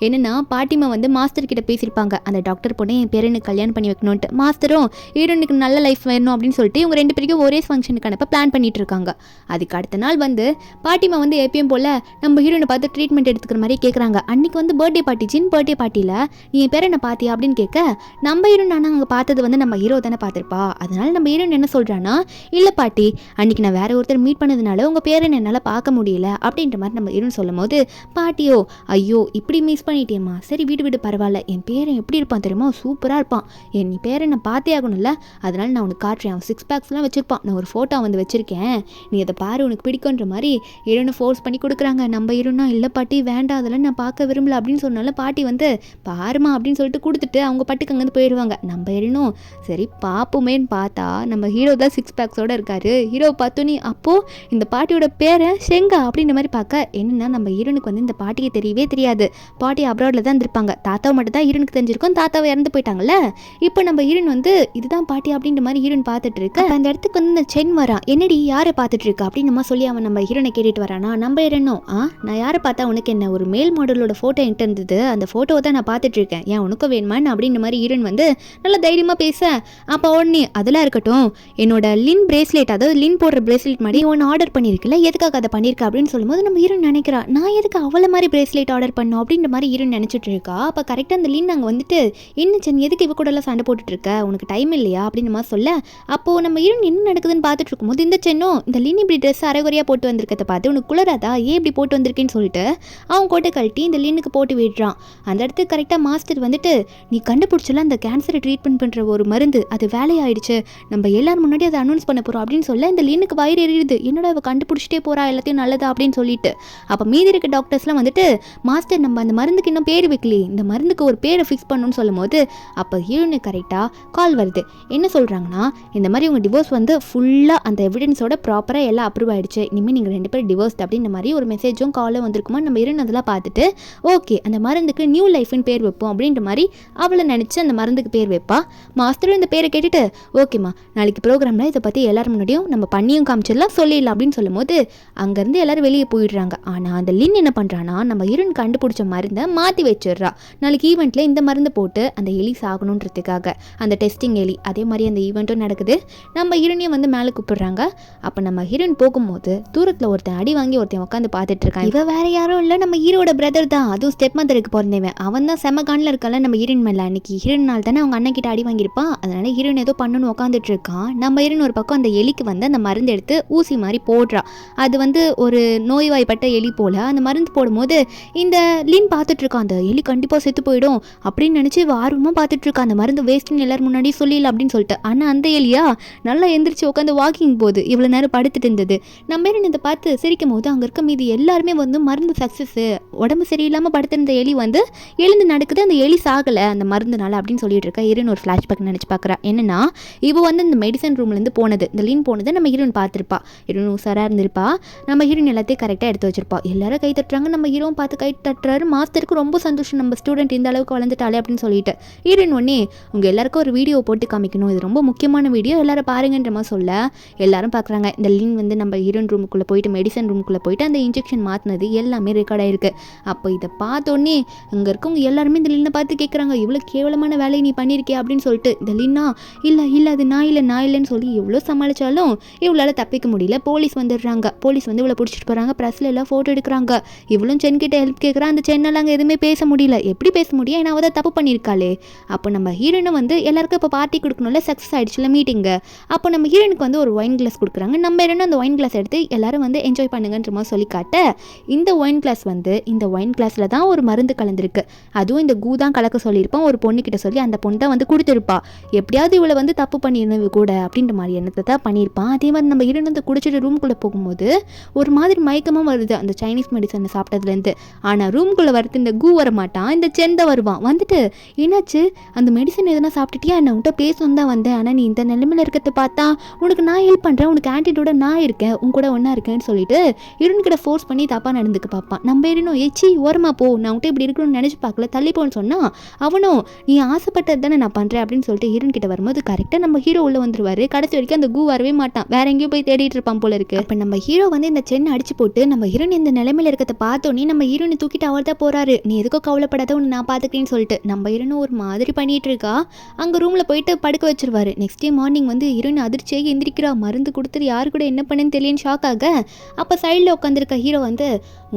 என்னென்னா பாட்டிமா வந்து மாஸ்டர் கிட்ட பேசியிருப்பாங்க, அந்த டாக்டர் பொண்ணு என் பேரனுக்கு கல்யாணம் பண்ணி வைக்கணும்ட்டு. மாஸ்டரும் ஹீரோனுக்கு நல்ல லைஃப் வேணும் அப்படின்னு சொல்லிட்டு இவங்க ரெண்டு பேருக்கும் ஒரே ஃபங்க்ஷனுக்கு அனுப்ப பிளான் பண்ணிட்டு இருக்காங்க. அதுக்கு அடுத்த நாள் வந்து பாட்டிமா வந்து எப்பயும் போல் நம்ம ஹீரோனை பார்த்து ட்ரீட்மெண்ட் எடுத்துக்கிற மாதிரி கேட்குறாங்க. அன்றைக்கி வந்து பர்த்டே பார்ட்டி ஜின் பர்த்டே பார்ட்டியில் நீ என் பேரனை பார்த்தியா அப்படின்னு கேட்க நம்ம ஹீரோன் ஆனால் அங்கே பார்த்தது வந்து நம்ம ஹீரோ தானே பார்த்துருப்பா. அதனால நம்ம ஹீரோன் என்ன சொல்கிறான்னா, இல்லை பாட்டி அன்றைக்கி நான் வேற ஒருத்தர் மீட் பண்ணதுனால உங்கள் பேரனை என்னால் பார்க்க முடியல அப்படின்ற மாதிரி நம்ம ஹீரோன் சொல்லும் போது பாட்டியோ ஐயோ இப்படி மிஸ் பண்ணிட்டேம்மா, சரி வீடு பரவாயில்ல, என் பேரன் எப்படி இருப்பான் தெரியுமா, சூப்பராக இருப்பான், என் பேரனை பார்த்தே ஆகணும்ல, அதனால நான் உனக்கு காட்டுறேன், அவன் 6 பேக்ஸ்லாம் வச்சிருப்பான், நான் ஒரு ஃபோட்டோ வந்து வச்சிருக்கேன், நீ அதை பாரு உனக்கு பிடிக்குன்ற மாதிரி ஹீரோனை ஃபோர்ஸ் பண்ணி கொடுக்குறாங்க. நம்ம ஹீரோனா இல்லை பாட்டி வேண்டாம் அதெல்லாம் நான் பார்க்க விரும்பல அப்படின்னு சொன்னாலும் பாட்டி வந்து பாருமா அப்படின்னு சொல்லிட்டு கொடுத்துட்டு அவங்க பட்டுக்கு அங்கேருந்து போயிடுவாங்க. நம்ம ஹீரோனும் சரி பார்ப்போமேன்னு பார்த்தா நம்ம ஹீரோ தான் 6 பேக்ஸோடு இருக்காரு. ஹீரோ பார்த்தோன்னே அப்போது இந்த பாட்டியோட பேரை ஷெங்கா அப்படின்ற மாதிரி பார்க்க என்னென்னா நம்ம ஹீரோனுக்கு வந்து இந்த பாட்டியை தெரியவே தெரியாது. பாட்டி அப்ராடில் தான் இருந்திருப்பாங்க. தாத்தாவை மட்டும் தான் ஹீரோனுக்கு தெரிஞ்சிருக்கும். தாத்தாவை இறந்து போயிட்டாங்கல்ல. இப்போ நம்ம ஹீரோன் வந்து இதுதான் பாட்டி அப்படின்ற மாதிரி ஹீரோன் பார்த்துட்டு இருக்கு. அந்த இடத்துக்கு வந்து இந்த சென் வரான். என்னடி யாரை பார்த்துட்டு இருக்கா அப்படின்னு நம்ம சொல்லி அவன் நம்ம ஹீரோனை கேட்டுட்டு வரானா. நம்ம ஹீரோனும் நான் யாரை பார்த்தா உனக்கு என்ன, ஒரு மேல் மாடலோட ஃபோட்டோ என்கிட்ட இருந்தது, அந்த ஃபோட்டோவை தான் நான் பார்த்துட்டு இருக்கேன், ஏன் உனக்கும் வேணுமான்னு அப்படின்ற மாதிரி ஹீரோன் வந்து நல்லா தைரியமாக பேச அப்போ உடனே அதெல்லாம் இருக்கட்டும், என்னோட லின் பிரேஸ்லெட், அதாவது லின் போடுற பிரேஸ்லெட் மாதிரி ஒன்று ஆர்டர் பண்ணியிருக்கல, எதுக்காக அதை பண்ணியிருக்கா அப்படின்னு சொல்லும்போது நம்ம ஹீரோன் நினைக்கிறா நான் எதுக்கு அவளை மாதிரி பிரேஸ்லெட் ஆர்டர் பண்ணோம் அப்படின்ற மாதிரி ஹீரோன் நினச்சிட்டு இருக்கா. அப்போ கரெக்டாக அந்த லின் அங்கே வந்துட்டு என்ன சென் எதுக்கு இவ கூட எல்லாம் சண்டை போட்டுட்டு இருக்க, உனக்கு டைம் இல்லையா அப்படின்னு மாதிரி சொல்ல அப்போது நம்ம ஹீரோன் என்ன நடக்குதுன்னு பார்த்துட்டு இருக்கும்போது இந்த சென்னும் இந்த லின் இப்படி ட்ரெஸ் அரைகுறையாக போட்டு வந்திருக்கிறத பார்த்து உனக்கு குளராதா, ஏன் இப்படி போட்டு வந்திருக்கேன்னு சொல்லிட்டு அவன் கோட்டை கழட்டி இந்த லின்னுக்கு போட்டு விடுறான். அந்த இடத்துக்கு கரெக்டாக மாஸ்டர் வந்துட்டு நீ கண்டுபிடிச்சல அந்த கேன்சரை ட்ரீட்மெண்ட் பண்ணுற ஒரு மருந்து, அது வேலையாயிடுச்சு, நம்ம எல்லாரும் முன்னாடி அதை அனௌன்ஸ் பண்ண போகிறோம் அப்படின்னு சொல்ல இந்த லின்னுக்கு வயிறு எரியுது. என்னோட அவள் கண்டுபிடிச்சிட்டே போகிறா எல்லாத்தையும் நல்லதா அப்படின்னு சொல்லிட்டு அப்போ மீதி இருக்க டாக்டர்ஸ்லாம் வந்துட்டு மாஸ்டர் நம்ம அந்த மருந்துக்கு இன்னும் பேர் வைக்கலையே, இந்த மருந்துக்கு ஒரு பேரை ஃபிக்ஸ் பண்ணணும்னு சொல்லும் போது அப்போ ஹீரோனுக்கு கரெக்டாக கால் வருது. என்ன சொல்கிறாங்கன்னா இந்த மாதிரி உங்கள் டிவோர்ஸ் வந்து ஃபுல்லாக அந்த எவிடன்ஸோட ப்ராப்பராக எல்லாம் அப்ரூவ் ஆகிடுச்சு, இனிமேல் நீங்கள் 2 பேரும் டிவோர்ஸ்ட் அப்படின்ற மாதிரி ஒரு மெசேஜும் காலும் வந்திருக்குமா. நம்ம ஹீரோன் அதெல்லாம் பார்த்துட்டு ஓகே அந்த மருந்துக்கு நியூ லைஃப்னு பேர் வைப்போம் அப்படின்ற மாதிரி அவளை நினச்சி அந்த மருந்துக்கு பேர் வைப்பா. மாஸ்டரும் இந்த பேரை கேட்டுட்டு ஓகேம்மா நாளைக்கு ப்ரோக்ராமில் இதை பற்றி எல்லாரும் முன்னாடியும் நம்ம பண்ணியும் காமிச்சிடலாம் சொல்லிடலாம் அப்படின்னு சொல்லும் போது அங்கேருந்து எல்லோரும் வெளியே போயிடுறாங்க. ஆனால் அந்த லின் என்ன பண்ணுறான்னா நம்ம ஹீரோன் கண்டுபிடிச்ச மருந்தை மாற்றி வச்சிடுறா. நாளைக்கு ஈவெண்ட்டில் இந்த மருந்து போட்டு அந்த எலி சாகணுன்றதுக்காக அந்த டெஸ்டிங் எலி, அதே மாதிரி அந்த ஈவெண்ட்டும் நடக்குது. நம்ம ஹீரோனையும் வந்து மேலே கூப்பிடுறாங்க. அப்போ நம்ம ஹீரோன் போகும்போது தூரத்தில் ஒருத்தன் அடி வாங்கி ஒருத்தன் உட்காந்து பார்த்துட்டு இருக்கான். இவ வேற யாரும் இல்லை நம்ம ஹீரோட பிரதர் தான், அதுவும் ஸ்டெப் மதருக்கு பிறந்தவன். அவன் தான் செம கானில் இருக்கால நம்ம ஹீரோன் மேலே. அன்னைக்கு ஹீரோனால் தானே அவங்க அண்ணன் கிட்ட அடி வாங்கியிருப்பான். அதனால ஹீரோன் ஏதோ பண்ணணும்னு உட்காந்துட்டு இருக்கான். நம்ம ஹீரோன் ஒரு பக்கம் அந்த எலிக்கு வந்து அந்த மருந்து எடுத்து ஊசி மாதிரி போடுறா. அது வந்து ஒரு நோய்வாய்ப்பட்ட எலி போல அந்த மருந்து போடும்போது இந்த லின் பார்த்துட்டு இருக்கான் அந்த எலி கண்டிப்பாக செத்து போயிடும் அப்படின்னு நினச்சி ஆர்வமாக பார்த்துட்டு இருக்கா. அந்த மருந்து வேஸ்ட்டுன்னு எல்லாரும் முன்னாடி சொல்லிடல அப்படின்னு சொல்லிட்டு. ஆனால் அந்த எலியா நல்லா எந்திரிச்சு உட்காந்து வாக்கிங் போகுது. இவ்வளோ நேரம் படுத்துட்டு இருந்தது. நம்ம ஹீரோன் இதை பார்த்து சிரிக்கும் போது அங்கே இருக்க மீதி எல்லாருமே வந்து மருந்து சக்ஸஸ், உடம்பு சரியில்லாமல் படுத்திருந்த எலி வந்து எழுந்து நடக்குது, அந்த எலி சாகலை அந்த மருந்துனால அப்படின்னு சொல்லிட்டு இருக்கா. ஹீரோன் ஒரு ஃப்ளாஷ்பேக் நினச்சி பார்க்குறா. என்னன்னா இவ வந்து இந்த மெடிசன் ரூம்லேருந்து போனது, இந்த லின் போனது நம்ம ஹீரோன் பார்த்துருப்பா. ஹீரோன் உசாராக இருந்திருப்பா. நம்ம ஹீரோன் எல்லாத்தையும் கரெக்டாக எடுத்து வச்சிருப்பா. எல்லாரும் கை தட்டுறாங்க. நம்ம ஹீரோன் பார்த்து கை தட்டுறாரு. மாஸ்டருக்கு ரொம்ப சந்தோஷம், நம்ம ஸ்டூடெண்ட் இந்த அளவுக்கு வளர்ந்துட்டாலே அப்படின்னு சொல்லிட்டு. ஹீரோன் ஒன்னே உங்கள் எல்லாருக்கும் ஒரு வீடியோ போட்டு காமிக்கணும், இது ரொம்ப முக்கியமான வீடியோ, எல்லாரும் பாருங்கன்ற மாதிரி சொல்ல எல்லாரும் பார்க்குறாங்க. இந்த லின் வந்து நம்ம ஹீரோன் ரூமுக்குள்ளே போயிட்டு மெடிசன் ரூமுக்குள்ளே போயிட்டு அந்த இன்ஜெக்ஷன் மாற்றினது எல்லாமே ரெக்கார்ட் ஆயிருக்கு. அப்போ இதை பார்த்தோன்னே இங்கே இருக்கவங்க எல்லாருமே இந்த லின்னை பார்த்து கேட்குறாங்க இவ்வளோ கேவலமான வேலையை நீ பண்ணியிருக்கே அப்படின்னு சொல்லிட்டு. இந்த லின்னா இல்லை அது நான் இல்லைன்னு சொல்லி எவ்வளோ சமாளித்தாலும் இவளால் தப்பிக்க முடியல. போலீஸ் வந்துடுறாங்க. போலீஸ் வந்து இவ்வளோ பிடிச்சிட்டு போகிறாங்க. ப்ரெஸ்ல எல்லாம் ஃபோட்டோ எடுக்கிறாங்க. இவ்வளோ சென் கிட்ட ஹெல்ப் கேட்குறான். அந்த சென்னால் அங்கே எதுவுமே பேச முடியல. எப்படி பேச முடியும், ஏன்னா அவள் தான் தப்பு பண்ணியிருக்காளே. அப்போ நம்ம ஹீரோனை வந்து எல்லாருக்கும் இப்போ பார்ட்டி கொடுக்கணும்ல, சக்ஸஸ் ஆகிடுச்சுல மீட்டிங்கு. அப்போ நம்ம ஹீரோனுக்கு வந்து ஒரு ஒயின் கிளாஸ் கொடுக்குறாங்க. நம்ம ஹீரோனும் அந்த ஒயின் கிளாஸ் எடுத்து எல்லாரும் வந்து என்ஜாய் பண்ணுங்கன்ற மாதிரி சொல்லி காட்ட இந்த ஒயின் கிளாஸ் வந்து இந்த ஒயின் கிளாஸில் தான் ஒரு மருந்து கலந்துருக்கு. அதுவும் இந்த கூ தான் கலக்க சொல்லியிருப்பான் ஒரு பொண்ணுக்கிட்ட சொல்லி. அந்த பொண்ணு தான் வந்து கொடுத்துருப்பா. எப்படியாவது இவளை வந்து தப்பு பண்ணியிருந்தது கூட அப்படின்ற மாதிரி எண்ணத்தை தான் பண்ணியிருப்பான். அதே மாதிரி நம்ம ஹீரோன் வந்து குடிச்சிட்டு ரூம்குள்ளே போகும்போது ஒரு மாதிரி மயக்கமாக வருது அந்த சைனீஸ் மெடிசனை சாப்பிட்டதுலேருந்து. ஆனால் ரூம்குள்ளே வரது இந்த கூ வர மாட்டான், இந்த செந்த வருவான். வந்துட்டு என்னாச்சு அந்த மெடிசன் எதனா சாப்பிட்டுட்டியா, என்ன உன்கிட்ட பேசணும் தான் வந்தேன், ஆனால் நீ இந்த நிலைமையில் இருக்கிறத பார்த்தா உனக்கு நான் ஹெல்ப் பண்ணுறேன், உனக்கு ஆன்டிடோட நான் இருக்கேன், உன் கூட ஒன்றா இருக்கேன்னு சொல்லிட்டு ஹீரோன்கிட்ட ஃபோர்ஸ் பண்ணி தப்பாக நடந்துக்க பார்ப்பான். நம்ம ஹீரோனும் ஏச்சி ஓரமாக போ, நான் உன்கிட்ட இப்படி இருக்கணும்னு நினச்சி பார்க்கல, தள்ளி போன்னு சொன்னால் அவனும் நீ ஆசைப்பட்டது தானே நான் பண்ணுறேன் அப்படின்னு சொல்லிட்டு ஹீரோன் கிட்ட வரும்போது கரெக்டாக நம்ம ஹீரோ உள்ள வந்துருவாரு. கடைசி வரைக்கும் அந்த கூ வரவே மாட்டான், வேற எங்கேயோ போய் தேடிட்டு இருப்பான் போல இருக்கு. அப்போ நம்ம ஹீரோ வந்து இந்த சென்னை அடிச்சு போட்டு நம்ம ஹீரோன் இந்த நிலைமையில் இருக்கிறத பார்த்தோன்னே நம்ம ஹீரோனை தூக்கிட்டு அவர் தான் போறாரு. நீ எதுக்கோ கவலைப்படாத, உன்னை நான் பார்த்துக்கிறேன்னு சொல்லிட்டு. நம்ம ஹீரோனும் ஒரு மாதிரி பண்ணிட்டு இருக்கா. அங்கே ரூமில் போயிட்டு படுக்க வச்சிருவாரு. நெக்ஸ்ட் டே மார்னிங் வந்து ஹீரோயின் அதிர்ச்சியாகி எந்திரிக்கிறா. மருந்து கொடுத்துட்டு யாரு கூட என்ன பண்ணுன்னு தெரியலன்னு ஷாக் ஆக அப்போ சைடில் உட்காந்துருக்க ஹீரோ வந்து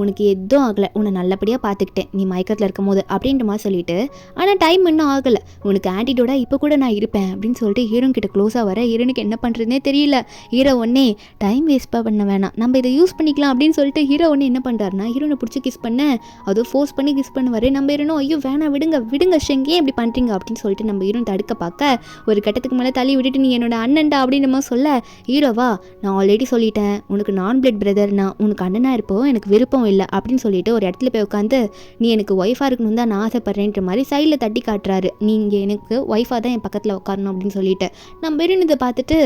உனக்கு எதுவும் ஆகலை, உன்னை நல்லபடியாக பார்த்துக்கிட்டேன் நீ மயக்கத்தில் இருக்கும் போது அப்படின்ற மாதிரி சொல்லிட்டு, ஆனால் டைம் இன்னும் ஆகலை, உனக்கு ஆன்டிடோட இப்போ கூட நான் இருப்பேன் அப்படின்னு சொல்லிட்டு ஹீரோன் கிட்ட க்ளோஸாக வர ஹீரோனுக்கு என்ன பண்ணுறதுனே தெரியல. ஹீரோ ஒன்னே டைம் வேஸ்ட் பண்ண வேணாம், நம்ம இதை யூஸ் பண்ணிக்கலாம் அப்படின்னு சொல்லிட்டு ஹீரோ ஒன்று என்ன பண்ணுறாருனா ஹீரோனை பிடிச்சி கிஸ் பண்ண அதுவும் ஃபோர்ஸ் பண்ணி கிஸ் பண்ணுவார். நம்ம ஹீரோனும் ஐயோ வேணாம் விடுங்க ஷெங்கே இப்படி பண்ணுறீங்க அப்படின்னு சொல்லிட்டு நம்ம ஹீரோன் தடுக்க பார்க்க ஒரு கட்டத்துக்கு மேலே தள்ளி விட்டுட்டு நீ என்னோட அண்ணன்டா அப்படின்னு சொல்ல ஹீரோவா நான் ஆல்ரெடி சொல்லிட்டேன் உனக்கு நான் பிளட் பிரதர், நான் உனக்கு அண்ணனாக இருப்போ எனக்கு விருப்பம் விருப்பம் இல்லை அப்படின்னு சொல்லிட்டு ஒரு இடத்துல போய் உட்காந்து நீ எனக்கு ஒய்ஃபாக இருக்கணும் தான் நான் ஆசைப்படுறேன்ற மாதிரி சைடில் தட்டி காட்டுறாரு. நீங்கள் எனக்கு ஒய்ஃபாக தான் என் பக்கத்தில் உட்காரணும் அப்படின்னு சொல்லிட்டு நம்ம ஹீரோயின் இதை பார்த்துட்டு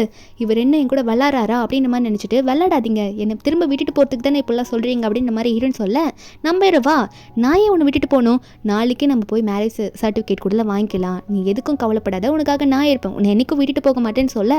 இவர் என்ன என் கூட விளாட்றாரா அப்படின்ற மாதிரி நினச்சிட்டு விளாடாதீங்க என்னை திரும்ப விட்டுட்டு போகிறதுக்கு தானே இப்படிலாம் சொல்கிறீங்க அப்படின்ற மாதிரி ஹீரோயின் சொல்ல நம்ம இரவா நான் ஏன் உன்னை விட்டுட்டு போகணும், நாளைக்கே நம்ம போய் மேரேஜ் சர்டிஃபிகேட் கூட வாங்கிக்கலாம், நீ எதுக்கும் கவலைப்படாத, உனக்காக நான் இருப்பேன், உன்னை என்னைக்கும் விட்டுட்டு போக மாட்டேன்னு சொல்ல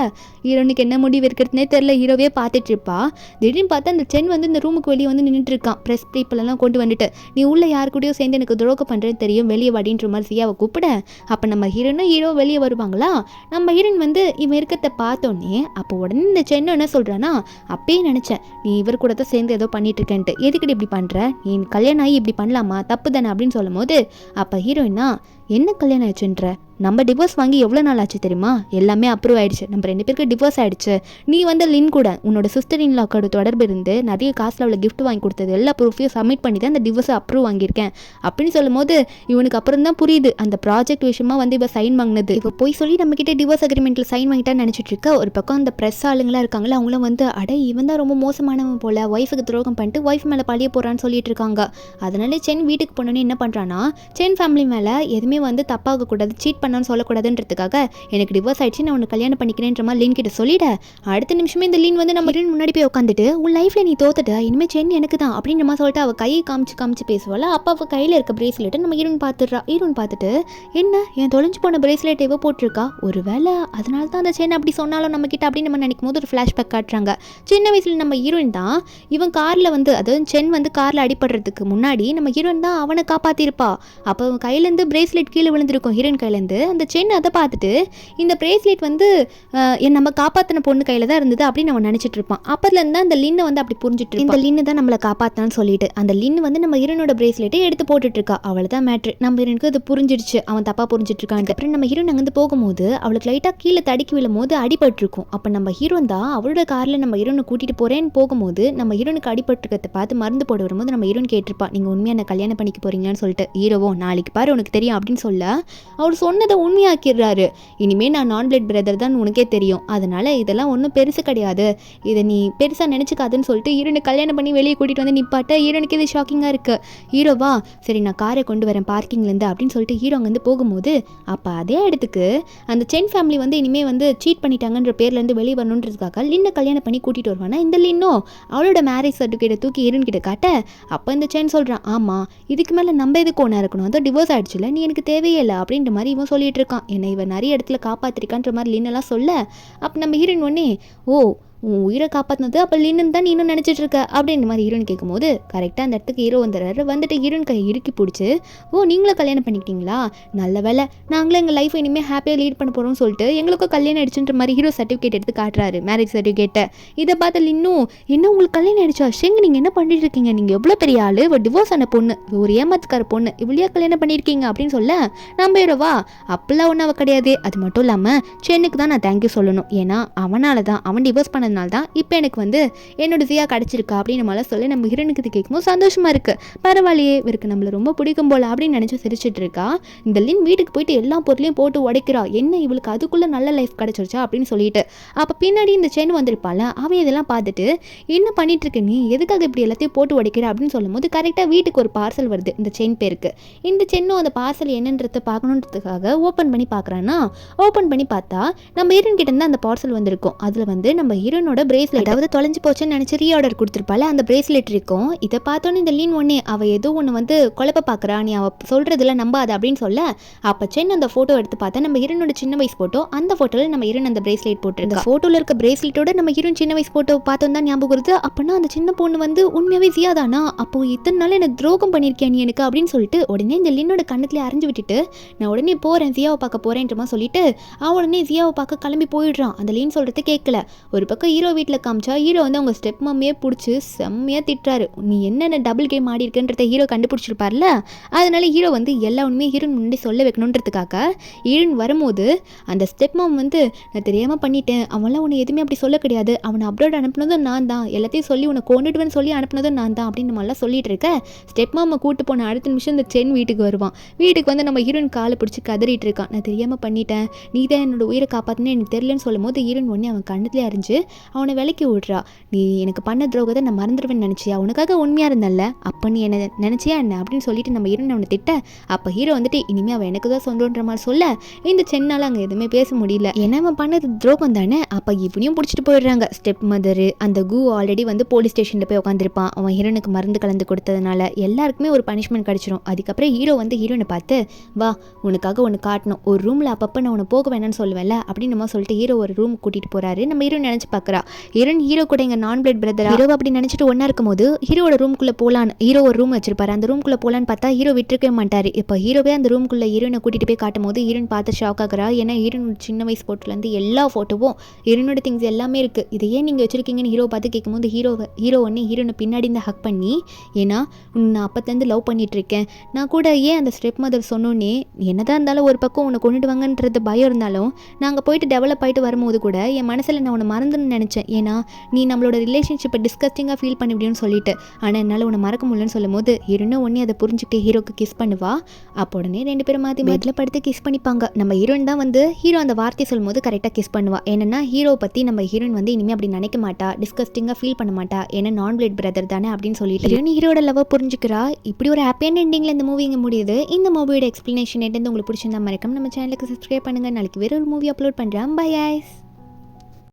ஹீரோனுக்கு என்ன முடிவு இருக்கிறதுனே தெரியல. ஹீரோவே பார்த்துட்டு இருப்பா. திடீர்னு பார்த்தா அந்த சென் வந்து இந்த ரூமுக்கு வெளியே வந்து நின்றுட்டு இருக்கான். ப்ரெஸ் பீப்புள் எல்லாம் கொண்டு வந்துட்டு நீ உள்ள யாரு கூடயோ சேர்ந்து எனக்கு துரோகம் பண்ணுறேன்னு தெரியும், வெளியே வாடின்ற மாதிரி சியாவை கூப்பிட அப்போ நம்ம ஹீரோ வெளியே வருவாங்களா. நம்ம ஹீரோயின் வந்து இவன் இருக்கிறத பார்த்தோன்னே அப்போ உடனே இந்த சென்னு என்ன சொல்கிறான்னா அப்பயே நினச்சேன் நீ இவர் கூட தான் சேர்ந்து ஏதோ பண்ணிட்டு இருக்கேன்ட்டு, எதுக்கிட்ட இப்படி பண்ணுற, நீ கல்யாணம் ஆகி இப்படி பண்ணலாமா, தப்பு தானே அப்படின்னு சொல்லும் போது அப்போ ஹீரோயினா என்ன கல்யாணம் ஆச்சுன்ற, நம்ம டிவோர்ஸ் வாங்கி எவ்வளோ நாள் ஆச்சு தெரியுமா, எல்லாமே அப்ரூவ் ஆயிடுச்சு, நம்ம 2 பேருக்கு டிவோர்ஸ் ஆயிடுச்சு, நீ வந்து லின் கூட உன்னோட சிஸ்டர் இன் லாக்கோட தொடர்பு இருந்து நிறைய காசில் அவளை கிஃப்ட் வாங்கி கொடுத்தது எல்லா ப்ரூஃபையும் சப்மிட் பண்ணி தான் அந்த டிவோர்ஸை அப்ரூவ் வாங்கியிருக்கேன் அப்படின்னு சொல்லும் போது இவனுக்கு அப்புறம் தான் புரியுது அந்த ப்ராஜெக்ட் விஷயமா வந்து இவ சைன் வாங்கினது. இப்போ போய் சொல்லி நம்மக்கிட்ட டிவோர்ஸ் அக்ரிமெண்ட்டில் சைன் வாங்கிட்டான்னு நினச்சிட்டு இருக்க. ஒரு பக்கம் அந்த ப்ரெஸ் ஆளுங்களாம் இருக்காங்களா, அவங்களும் வந்து இவன் தான் ரொம்ப மோசமானவன் போல, ஒய்ஃபுக்கு துரோகம் பண்ணிட்டு ஒய்ஃப் மேலே பழிய போகிறான்னு சொல்லிட்டு இருக்காங்க. அதனால சென் வீட்டுக்கு போனோன்னே என்ன பண்ணுறான்னா சென் ஃபேமிலி மேலே எதுவுமே வந்து தப்பாகக்கூடாது, சீட் பண்ணான்னு சொல்லக்கூடாதுன்றதுக்காக எனக்கு டிவோர்ஸ் ஆயிடுச்சு, நான் உனக்கு கல்யாணம் பண்ணிக்கிறேன்ற மாதிரி லின் கிட்ட சொல்லிட அடுத்த நிமிஷமே இந்த லின் வந்து நம்ம முன்னாடி போய் உட்காந்துட்டு உன் லைஃப்ல நீ தோத்துட்ட, இனிமேல் சென் எனக்கு தான் அப்படின்னு நம்ம சொல்லிட்டு அவள் கையை காமிச்சு பேசுவாள். அப்போ அவள் கையில் இருக்க பிரேஸ்லெட்டை நம்ம ஹீரோயின் பார்த்துடுறா. ஹீரோயின் பார்த்துட்டு என்ன என் தொலைஞ்சு போன பிரேஸ்லெட் எவ்வளோ போட்டிருக்கா, ஒரு வேளை அதனால தான் அந்த சென் அப்படி சொன்னாலும் நம்ம கிட்ட அப்படின்னு நம்ம நினைக்கும் போது ஒரு ஃப்ளாஷ்பேக் காட்டுறாங்க. சின்ன வயசுல நம்ம ஹீரோயின் தான் இவன் காரில் வந்து அதாவது சென் வந்து காரில் அடிபடுறதுக்கு முன்னாடி நம்ம ஹீரோயின் தான் அவனை காப்பாற்றிருப்பா. அப்போ அவன் கையிலேருந்து பிரேஸ்லெட் கீழே விழுந்திருக்கும் ஹீரோயின் கையிலேருந்து. அந்த சென் அதை பார்த்துட்டு இந்த பிரேஸ்லெட் வந்து நம்ம காப்பாற்றின பொண்ணு கையில் தான் இருந்தது அப்படின்னு அவன் நினச்சிட்டு இருப்பான். அப்போதுலேருந்து தான் அந்த லின்னை வந்து அப்படி புரிஞ்சுட்டு இந்த லின்னு தான் நம்மளை காப்பாற்றினான்னு சொல்லிட்டு அந்த லின்னு வந்து நம்ம ஹீரோனோட பிரேஸ்லெட்டை எடுத்து போட்டுட்டு இருக்கா. அவளை தான் மேட்ரு. நம்ம ஹீரோனுக்கு அது புரிஞ்சிடுச்சு அவன் தப்பாக புரிஞ்சிட்டு இருக்கான்ட்டு. அப்புறம் நம்ம ஹீரோன் அங்கேருந்து போகும்போது அவளுக்கு லைட்டாக கீழே தடுக்கி விழும் போது அடிபட்டிருக்கும். அப்போ நம்ம ஹீரோன் தான் அவளோட காரில் நம்ம ஹீரோனை கூட்டிகிட்டு போகிறேன்னு போகும்போது நம்ம ஹீரோனுக்கு அடிபட்டிருக்கிறத பார்த்து மருந்து போட வரும்போது நம்ம ஹீரோன் கேட்டிருப்பா நீங்கள் உண்மையாக என்ன கல்யாணம் பண்ணிக்க போகிறீங்கன்னு சொல்லிட்டு. ஹீரோவோ நாளைக்கு பாரு உனக்கு தெரியும் அப்படின்னு சொல்ல அவர் சொன்னதை உண்மையாக்கிடுறாரு. இனிமேல் நான் நான் பிளட் பிரதர் தான் உனக்கே தெரியும், அதனால இதெல்லாம் ஒன்றும் பெருசு கிடையாது, இதை நீ பெருசாக நினச்சிக்காதுன்னு சொல்லிட்டு ஹீரோனை கல்யாணம் பண்ணி வெளியே கூட்டிகிட்டு வந்து நிப்பாட்ட ஹீரோனுக்கு இது ஷாக்கிங்காக இருக்குது. ஹீரோவா சரி நான் காரை கொண்டு வரேன் பார்க்கிங்லேருந்து அப்படின்னு சொல்லிட்டு ஹீரோ அங்கேருந்து போகும்போது அப்போ அதே இடத்துக்கு அந்த சென் ஃபேமிலி வந்து இனிமேல் வந்து சீட் பண்ணிட்டாங்கன்ற பேர்லேருந்து வெளியே வரணுன்றதுக்காக லின்னை கல்யாணம் பண்ணி கூட்டிகிட்டு வருவானா. இந்த லின்னோ அவளோட மேரேஜ் சர்டிஃபிகேட்டை தூக்கி ஹீரோன் கிட்ட காட்ட அப்போ இந்த சென் சொல்கிறான் ஆமாம் இதுக்கு மேலே நம்ம எதுக்கு ஒன்றா இருக்கணும், அதோ டிவோர்ஸ் ஆகிடுச்சுல நீ எனக்கு தேவையே இல்லை அப்படின்ற மாதிரி இவன் சொல்லிட்டு இருக்கான். என்னை இவன் நிறைய இடத்துல காப்பாற்றிருக்கான்ற மாதிரி லின்னெல்லாம் சொல்ல அப்போ நம்ம ஹீரோயின் ஒன்னே ஓ உன் உயிரை காப்பாற்றினது அப்போ லின்னு தான் நீ இன்னும் நினச்சிட்டு இருக்க அப்படின்ற மாதிரி ஹீரோயின் கேட்கும்போது கரெக்டாக அந்த இடத்துக்கு ஹீரோ வந்துட்டு ஹீரோயின் கையை இறுக்கி பிடிச்சி ஓ நீங்களும் கல்யாணம் பண்ணிக்கிட்டீங்களா, நல்ல வேலை நாங்களும் எங்கள் லைஃப்பை இனிமேல் ஹாப்பியாக லீட் பண்ண போகிறோம்னு சொல்லிட்டு எங்களுக்கும் கல்யாணம் ஆயிடுச்சுன்ற மாதிரி ஹீரோ சர்டிஃபிகேட் எடுத்து காட்டுறாரு, மேரேஜ் சர்டிஃபிகேட்டை. இதை பார்த்து லின்னும் என்ன உங்களுக்கு கல்யாணம் ஆயிடுச்சா, ஷெங்க நீங்கள் என்ன பண்ணிட்டு இருக்கீங்க, நீங்கள் எவ்வளோ பெரிய ஆள், ஒரு டிவோர்ஸ் ஆன பொண்ணு, ஒரு ஏமாத்துக்கார பொண்ணு, இவ்வளோ கல்யாணம் பண்ணியிருக்கீங்க அப்படின்னு சொல்ல நம்ம ஹீரோவா அப்பெல்லாம் ஒன்றும் அவள் கிடையாது, அது மட்டும் இல்லாமல் சென்னுக்கு தான் நான் தேங்க்யூ சொல்லணும், ஏன்னா அவனால தான் அவன் டிவோர்ஸ் பண்ண தான் இப்போ எனக்கு வந்து என்னோட ஜியா கிடச்சிருக்கா அப்படின்னு நம்மளால சொல்லி நம்ம ஹீரோனுக்கு இது கேட்கும்போது சந்தோஷமா இருக்கு. பரவாயில்லையே இவருக்கு நம்மள ரொம்ப பிடிக்கும் போல அப்படின்னு நினைச்சு சிரிச்சிட்டு இருக்கா. இந்த லின் வீட்டுக்கு போயிட்டு எல்லா பொருளையும் போட்டு உடைக்கிறா, என்ன இவளுக்கு அதுக்குள்ள நல்ல லைஃப் கிடைச்சிருச்சா அப்படின்னு சொல்லிட்டு. அப்போ பின்னாடி இந்த சென் வந்திருப்பாள், அவன் இதெல்லாம் பார்த்துட்டு என்ன பண்ணிட்டு இருக்க நீ, எதுக்காக இப்படி எல்லாத்தையும் போட்டு உடைக்கிற அப்படின்னு சொல்லும் போது கரெக்டாக வீட்டுக்கு ஒரு பார்சல் வருது இந்த சென் பேருக்கு. இந்த சென்னும் அந்த பார்சல் என்னன்றதை பார்க்கணுன்றதுக்காக ஓப்பன் பண்ணி பார்க்குறான்னா ஓப்பன் பண்ணி பார்த்தா நம்ம ஹீரோன் கிட்ட இருந்து அந்த பார்சல் வந்திருக்கும். அதில் வந்து நம்ம ஹீரோனோட பிரேஸ்லெட் அதாவது தொலைஞ்சு போச்சுன்னு நினச்சி ரீஆர்டர் கொடுத்துருப்பாள், அந்த பிரேஸ்லெட் இருக்கும். இதை பார்த்தோன்னே இந்த லீன் ஒன்னே அவள் ஏதோ ஒன்று வந்து குழப்ப பார்க்குறா, நீ அவள் சொல்கிறதுல நம்பாது அப்படின்னு சொல்ல அப்போ சென் அந்த ஃபோட்டோ எடுத்து பார்த்தா நம்ம ஹீரோனோட சின்ன வயசு ஃபோட்டோ, அந்த ஃபோட்டோவில் நம்ம ஹீரோன் அந்த பிரேஸ்லெட் போட்டுருந்தா. ஃபோட்டோவில் இருக்க பிரேஸ்லெட்டோட நம்ம ஹீரோன் சின்ன வயசு ஃபோட்டோ பார்த்தோம் தான் ஞாபகம் வருது. அப்படின்னா அந்த சின்ன பொண்ணு வந்து உண்மையாகவே ஜியாதானா, அப்போ இத்தனை நாள் எனக்கு துரோகம் பண்ணியிருக்கேன் நீ எனக்கு அப்படின்னு சொல்லிட்டு உடனே இந்த லின்னோட கண்ணத்துலேயே அரைஞ்சு விட்டுட்டு நான் உடனே போகிறேன் ஜியாவை பார்க்க போகிறேன்றமா சொல்லிட்டு அவன் உடனே ஜியாவை பார்க்க கிளம்பி போயிடுறான். அந்த லீன் சொல்கிறது கேட்கல. ஒரு பக்கம் ஹீரோ வீட்டில் காமிச்சா ஹீரோ வந்து அவங்க ஸ்டெப் மம்மியே பிடிச்சி செம்மையாக திட்டுறாரு, நீ என்னென்ன டபுள் கேம் ஆடி இருக்கன்றத ஹீரோ கண்டுபிடிச்சிருப்பார்ல, அதனால ஹீரோ வந்து எல்லா உண்மையும் ஹீரோன் முன்னாடி சொல்ல வைக்கணுன்றதுக்காக ஹீரோன் வரும்போது அந்த ஸ்டெப் மம் வந்து நான் தெரியாமல் பண்ணிட்டேன், அவன்லாம் உன்னை எதுவுமே அப்படி சொல்ல கிடையாது, அவனை அப்ரோட் அனுப்புனதும் நான் தான், எல்லாத்தையும் சொல்லி உன்னை கொண்டுடுவேன்னு சொல்லி அனுப்புனதும் நான் தான் அப்படின்னு நம்மளாம் சொல்லிட்டு இருக்க. ஸ்டெப் மாமை கூட்டு போன அடுத்த நிமிஷம் இந்த சென் வீட்டுக்கு வருவான். வீட்டுக்கு வந்து நம்ம ஹீரோன் காலை பிடிச்சி கதறிட்டு இருக்கான், நான் தெரியாமல் பண்ணிட்டேன், நீ தான் என்னோட உயிரை காப்பாற்றினே எனக்கு தெரியலன்னு சொல்லும் போது ஹீரோன் ஒன்று அவன் கண்ணத்துலேயே அறிஞ்சு அவனை விலக்கி விடுறா. நீ எனக்கு பண்ண துரோகத்தை நான் மறந்துடுவேன்னு நினச்சியா, உனக்காக உண்மையாக இருந்தல்ல, அப்போ நீ என்ன நினச்சியா என்ன அப்படின்னு சொல்லிட்டு நம்ம ஹீரோயின் அவனை திட்ட, அப்போ ஹீரோ வந்துட்டு இனிமேல் அவன் எனக்கு தான் சொந்தன்ற மாதிரி சொல்ல இந்த சென்னால் அங்கே எதுவுமே பேச முடியல. ஏன்னா அவன் பண்ணது துரோகம் தானே. அப்போ இப்படியும் பிடிச்சிட்டு போயிடுறாங்க. ஸ்டெப் மதரு அந்த கு ஆல்ரெடி வந்து போலீஸ் ஸ்டேஷனில் போய் உட்காந்துருப்பான். அவன் ஹீரோனுக்கு மருந்து கலந்து கொடுத்ததுனால எல்லாருக்குமே ஒரு பனிஷ்மெண்ட் கிடச்சிரும். அதுக்கப்புறம் ஹீரோ வந்து ஹீரோனை பார்த்து, வா உனக்காக ஒன்று காட்டணும், ஒரு ரூமில் அப்பப்போ நான் உன்னை போக வேணான்னு சொல்லுவேன்ல அப்படின்னு நம்ம சொல்லிட்டு ஹீரோ ஒரு ரூம் கூட்டிகிட்டு போகிறாரு. நம்ம ஹீரோ நினச்சி பார்க்குறா, ஹீரோ கூட எங்கள் நான் பிளட் பிரதர் ஹீரோ அப்படி நினச்சிட்டு ஒன்றா இருக்கும்போது ஹீரோட ரூம்குள்ளே போகலான்னு ஹீரோ ஒரு ரூம் வச்சிருப்பாரு. அந்த ரூம்குள்ளே போகலான்னு பார்த்தா ஹீரோ விட்டுருக்கவே மாட்டார். இப்போ ஹீரோவே அந்த ரூம்குள்ளே ஹீரோனை கூட்டிகிட்டு போய் காட்டும் போது ஹீரோன் பார்த்து ஷாக் ஆகிறா. ஏன்னா ஹீரோனோட சின்ன வயசு ஃபோட்டோலேருந்து எல்லா ஃபோட்டோவும் ஹீரோனோட திங்ஸ் எல்லாமே இருக்குது. இதை ஏன் நீங்கள் வச்சுருக்கீங்கன்னு ஹீரோ பார்த்து கேட்கும்போது ஹீரோ ஒன்று ஹீரோனை பின்னாடி இருந்து ஹக் பண்ணி, ஏன்னா நான் அப்போலேருந்து லவ் பண்ணிகிட்ருக்கேன், நான் கூட ஏன் அந்த ஸ்டெப் மதர் சொன்னோன்னே என்னதான் இருந்தாலும் ஒரு பக்கம் உன்னை கொண்டுட்டு வாங்கன்றது பயம் இருந்தாலும் நாங்கள் போயிட்டு டெவலப் ஆகிட்டு வரும்போது கூட என் மனசில் நான் உன்னை மறந்துன்னு நினச்சேன். ஏன்னா நீ நம்மளோட ரிலேஷன்ஷிப்பை டிஸ்கஸ்டிங்காக ஃபீல் பண்ணி முடியும்னு சொல்லிட்டு, ஆனால் என்னால் உன்னை மறக்க முடியலன்னு சொல்லும் போது ஹீரோனும் ஒன்றே அதை புரிஞ்சுக்கிட்டு ஹீரோக்கு கிஸ் பண்ணுவா. அப்போ உடனே ரெண்டு பேரும் மாற்றி பெட்டில் படுத்து கிஸ் பண்ணிப்பாங்க. நம்ம ஹீரோயின் தான் வந்து ஹீரோ அந்த வார்த்தை சொல்லும் போது கரெக்டாக கிஸ் பண்ணுவா. ஏன்னா ஹீரோ பற்றி நம்ம ஹீரோயின் வந்து இனிமேல் அப்படி நினைக்க மாட்டா, டிஸ்கஸ்டிங்காக ஃபீல் பண்ண மாட்டா, ஏன்னா நான் பிளட் பிரதர் தானே அப்படின்னு சொல்லிட்டு ஹீரோட லவ் புரிஞ்சுக்கிறா. இப்படி ஒரு ஹாப்பியான எண்டிங்கில் இந்த மூவி இங்கே முடியுது. இந்த மூவியோட எக்ஸ்பிளனேஷன் எட்டு உங்களுக்கு பிடிச்சிருந்தா மறக்காம நம்ம சேனலுக்கு சப்ஸ்கிரைப் பண்ணுங்கள். நாளைக்கு வேற ஒரு மூவி அப்லோட் பண்ணுறேன். Bye guys.